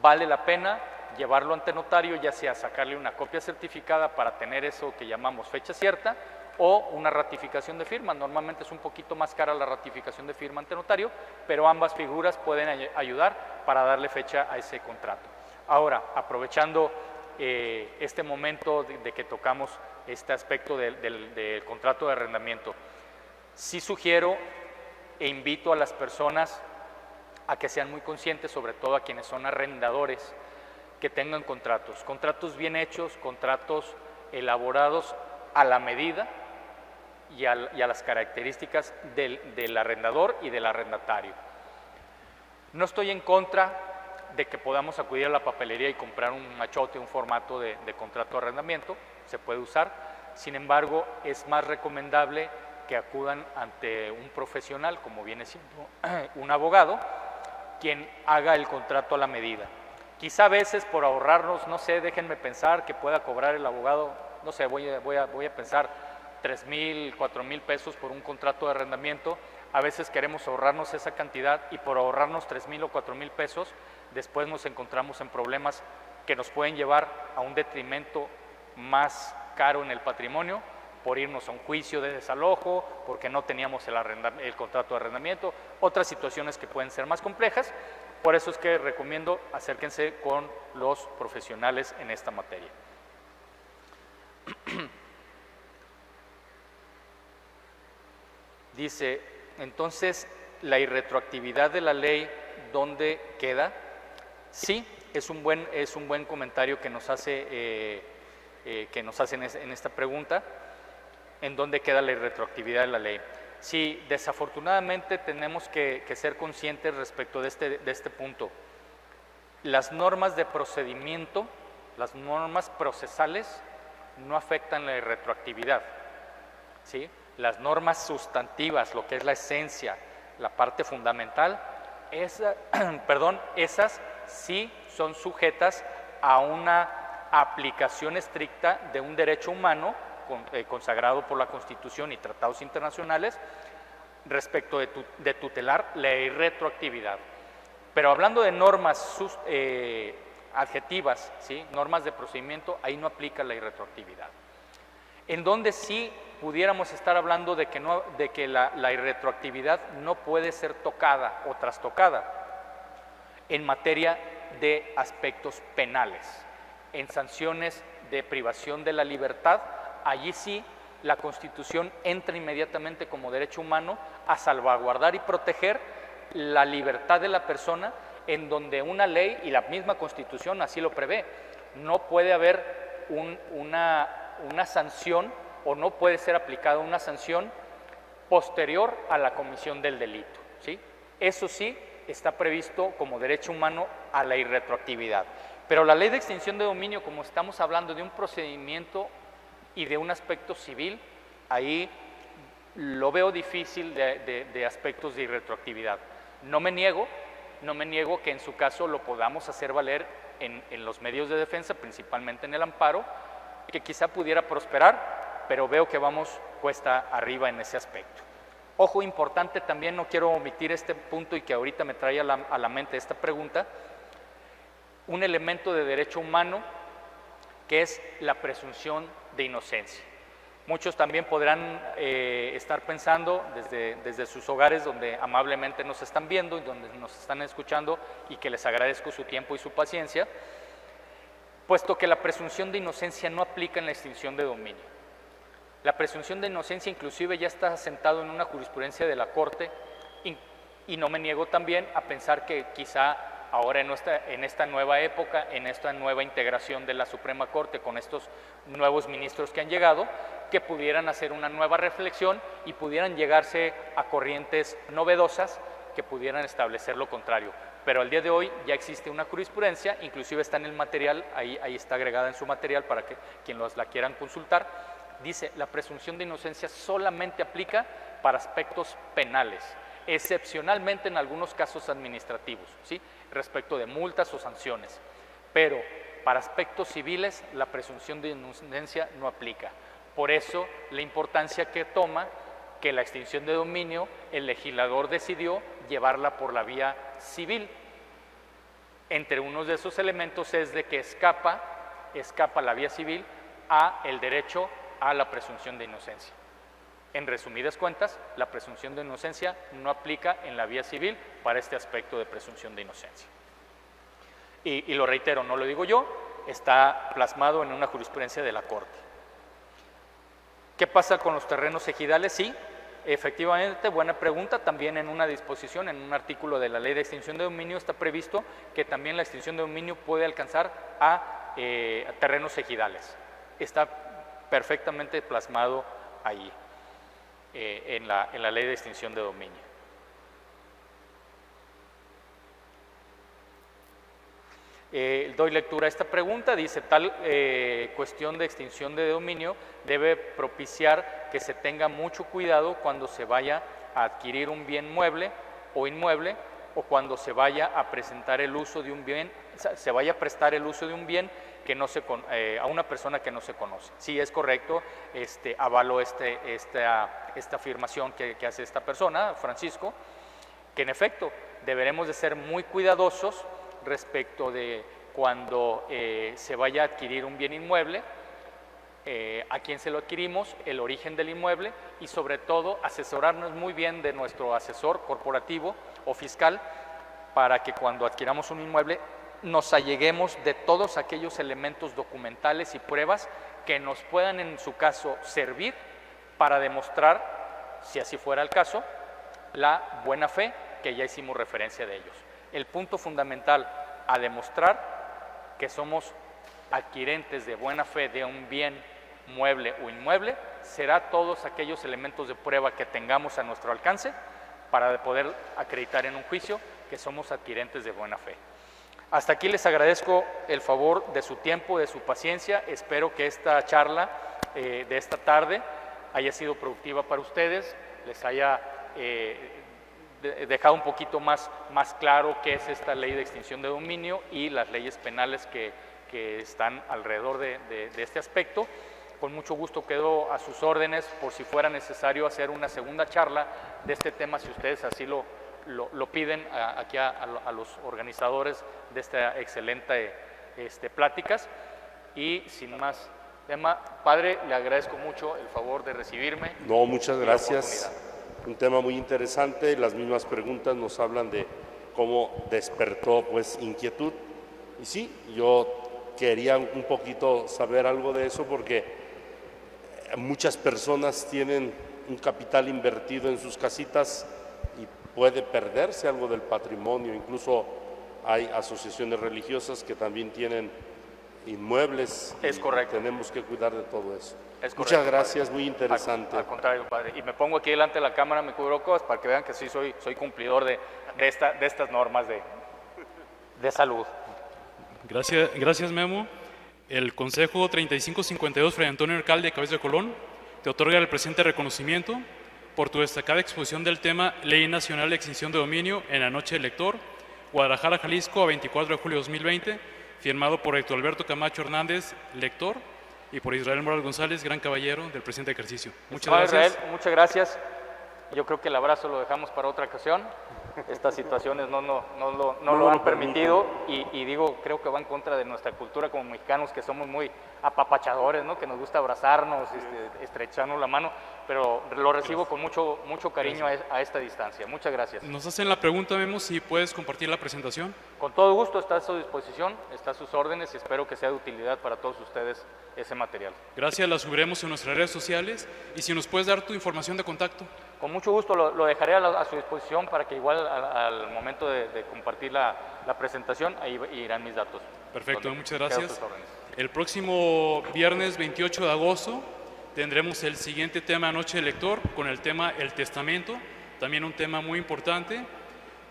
vale la pena llevarlo ante notario, ya sea sacarle una copia certificada para tener eso que llamamos fecha cierta, o una ratificación de firma. Normalmente es un poquito más cara la ratificación de firma ante notario, pero ambas figuras pueden ayudar para darle fecha a ese contrato. Ahora, aprovechando este momento de que tocamos este aspecto del contrato de arrendamiento, sí sugiero e invito a las personas a que sean muy conscientes, sobre todo a quienes son arrendadores, que tengan contratos bien hechos, contratos elaborados a la medida y a las características del arrendador y del arrendatario. No estoy en contra de que podamos acudir a la papelería y comprar un machote, un formato de contrato de arrendamiento, se puede usar. Sin embargo, es más recomendable que acudan ante un profesional, como viene siendo un abogado, quien haga el contrato a la medida. Quizá a veces por ahorrarnos, no sé, déjenme pensar que pueda cobrar el abogado, no sé, voy a pensar 3,000, 4,000 pesos por un contrato de arrendamiento. A veces queremos ahorrarnos esa cantidad y por ahorrarnos 3,000 o 4,000 pesos, después nos encontramos en problemas que nos pueden llevar a un detrimento más caro en el patrimonio, por irnos a un juicio de desalojo, porque no teníamos el contrato de arrendamiento, otras situaciones que pueden ser más complejas. Por eso es que recomiendo acérquense con los profesionales en esta materia. Dice, entonces, ¿la irretroactividad de la ley dónde queda? Sí, es un buen comentario que nos hace en esta pregunta. ¿En dónde queda la irretroactividad de la ley? Sí, desafortunadamente tenemos que ser conscientes respecto de este punto. Las normas de procedimiento, las normas procesales, no afectan la irretroactividad, ¿sí? Las normas sustantivas, lo que es la esencia, la parte fundamental, esas sí son sujetas a una aplicación estricta de un derecho humano consagrado por la Constitución y tratados internacionales respecto de tutelar la irretroactividad. Pero hablando de normas adjetivas, ¿sí? Normas de procedimiento, ahí no aplica la irretroactividad. En donde sí pudiéramos estar hablando de que la irretroactividad no puede ser tocada o trastocada en materia de aspectos penales, en sanciones de privación de la libertad. Allí sí la Constitución entra inmediatamente como derecho humano a salvaguardar y proteger la libertad de la persona, en donde una ley y la misma Constitución así lo prevé. No puede haber una sanción o no puede ser aplicada una sanción posterior a la comisión del delito, ¿sí? Eso sí está previsto como derecho humano a la irretroactividad. Pero la ley de extinción de dominio, como estamos hablando de un procedimiento y de un aspecto civil, ahí lo veo difícil de aspectos de irretroactividad. No me niego que en su caso lo podamos hacer valer en los medios de defensa, principalmente en el amparo, que quizá pudiera prosperar, pero veo que vamos cuesta arriba en ese aspecto. Ojo importante también, no quiero omitir este punto y que ahorita me trae a la mente esta pregunta, un elemento de derecho humano que es la presunción de inocencia. Muchos también podrán estar pensando desde sus hogares donde amablemente nos están viendo y donde nos están escuchando y que les agradezco su tiempo y su paciencia, puesto que la presunción de inocencia no aplica en la extinción de dominio. La presunción de inocencia inclusive ya está asentado en una jurisprudencia de la Corte y no me niego también a pensar que quizá ahora en esta nueva época, en esta nueva integración de la Suprema Corte con estos nuevos ministros que han llegado, que pudieran hacer una nueva reflexión y pudieran llegarse a corrientes novedosas que pudieran establecer lo contrario. Pero al día de hoy ya existe una jurisprudencia, inclusive está en el material, ahí está agregada en su material para que quienes la quieran consultar. Dice, la presunción de inocencia solamente aplica para aspectos penales, excepcionalmente en algunos casos administrativos, ¿sí? Respecto de multas o sanciones, pero para aspectos civiles la presunción de inocencia no aplica. Por eso la importancia que toma que la extinción de dominio, el legislador decidió llevarla por la vía civil. Entre unos de esos elementos es de que escapa la vía civil a el derecho a la presunción de inocencia. En resumidas cuentas, la presunción de inocencia no aplica en la vía civil para este aspecto de presunción de inocencia. Y lo reitero, no lo digo yo, está plasmado en una jurisprudencia de la Corte. ¿Qué pasa con los terrenos ejidales? Sí, efectivamente, buena pregunta. También en una disposición, en un artículo de la Ley de Extinción de Dominio está previsto que también la extinción de dominio puede alcanzar a terrenos ejidales. Está perfectamente plasmado ahí, en la Ley de Extinción de Dominio. Doy lectura a esta pregunta, dice, tal cuestión de extinción de dominio debe propiciar que se tenga mucho cuidado cuando se vaya a adquirir un bien mueble o inmueble o cuando se vaya a presentar el uso de un bien, se vaya a prestar el uso de un bien que no se, a una persona que no se conoce. Sí, es correcto, avalo esta afirmación que hace esta persona, Francisco, que en efecto deberemos de ser muy cuidadosos respecto de cuando se vaya a adquirir un bien inmueble, a quién se lo adquirimos, el origen del inmueble y sobre todo asesorarnos muy bien de nuestro asesor corporativo o fiscal para que cuando adquiramos un inmueble nos alleguemos de todos aquellos elementos documentales y pruebas que nos puedan en su caso servir para demostrar, si así fuera el caso, la buena fe que ya hicimos referencia de ellos. El punto fundamental a demostrar que somos adquirentes de buena fe de un bien mueble o inmueble será todos aquellos elementos de prueba que tengamos a nuestro alcance para poder acreditar en un juicio que somos adquirentes de buena fe. Hasta aquí les agradezco el favor de su tiempo, de su paciencia. Espero que esta charla de esta tarde haya sido productiva para ustedes, les haya dejado un poquito más claro qué es esta ley de extinción de dominio y las leyes penales que están alrededor de este aspecto. Con mucho gusto quedo a sus órdenes por si fuera necesario hacer una segunda charla de este tema, si ustedes así lo piden aquí a los organizadores de esta excelente pláticas. Y sin más tema, padre, le agradezco mucho el favor de recibirme. No, muchas gracias. Un tema muy interesante, las mismas preguntas nos hablan de cómo despertó pues inquietud. Y sí, yo quería un poquito saber algo de eso porque muchas personas tienen un capital invertido en sus casitas y puede perderse algo del patrimonio. Incluso hay asociaciones religiosas que también tienen inmuebles. Es correcto. Tenemos que cuidar de todo eso. Es correcto, muchas gracias, padre. Muy interesante. Al contrario, padre. Y me pongo aquí delante de la cámara, me cubro cosas para que vean que sí soy cumplidor de estas normas de salud. Gracias, Memo. El Consejo 3552, Fray Antonio Alcalde de Cabeza de Colón, te otorga el presente reconocimiento por tu destacada exposición del tema Ley Nacional de Extinción de Dominio en la Noche del Lector, Guadalajara, Jalisco, a 24 de julio de 2020, firmado por Héctor Alberto Camacho Hernández, lector, y por Israel Morales González, gran caballero del presente ejercicio. Muchas gracias. Israel, muchas gracias. Yo creo que el abrazo lo dejamos para otra ocasión. Estas situaciones no lo han permitido y digo, creo que va en contra de nuestra cultura como mexicanos, que somos muy apapachadores, ¿no? Que nos gusta abrazarnos, estrecharnos la mano, pero lo recibo con mucho cariño a esta distancia. Muchas gracias. Nos hacen la pregunta, Memo, si puedes compartir la presentación. Con todo gusto, está a su disposición, está a sus órdenes y espero que sea de utilidad para todos ustedes ese material. Gracias, la subiremos en nuestras redes sociales y si nos puedes dar tu información de contacto. Con mucho gusto lo dejaré a su disposición para que igual al momento de compartir la presentación, ahí irán mis datos. Perfecto, muchas gracias. El próximo viernes 28 de agosto tendremos el siguiente tema Noche del Lector con el tema El Testamento, también un tema muy importante.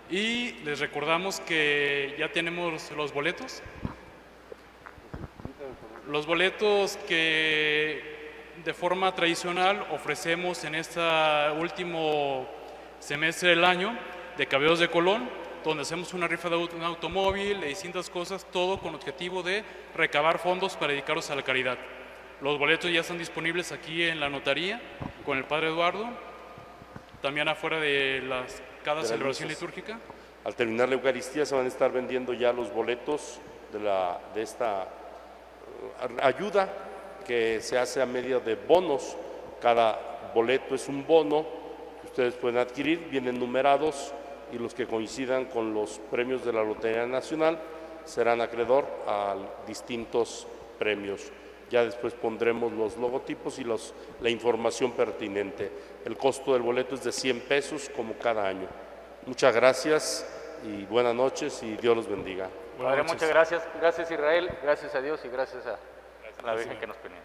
Y les recordamos que ya tenemos los boletos. Los boletos que de forma tradicional ofrecemos en este último semestre del año de Caballeros de Colón, donde hacemos una rifa de un automóvil, de distintas cosas, todo con el objetivo de recabar fondos para dedicarlos a la caridad. Los boletos ya están disponibles aquí en la notaría con el Padre Eduardo, también afuera de cada celebración litúrgica. Al terminar la Eucaristía se van a estar vendiendo ya los boletos de esta ayuda que se hace a medio de bonos. Cada boleto es un bono que ustedes pueden adquirir, vienen numerados, y los que coincidan con los premios de la Lotería Nacional serán acreedor a distintos premios. Ya después pondremos los logotipos y la información pertinente. El costo del boleto es de 100 pesos como cada año. Muchas gracias y buenas noches y Dios los bendiga. Padre, muchas gracias. Gracias Israel, gracias a Dios y gracias a la Virgen que nos bendiga.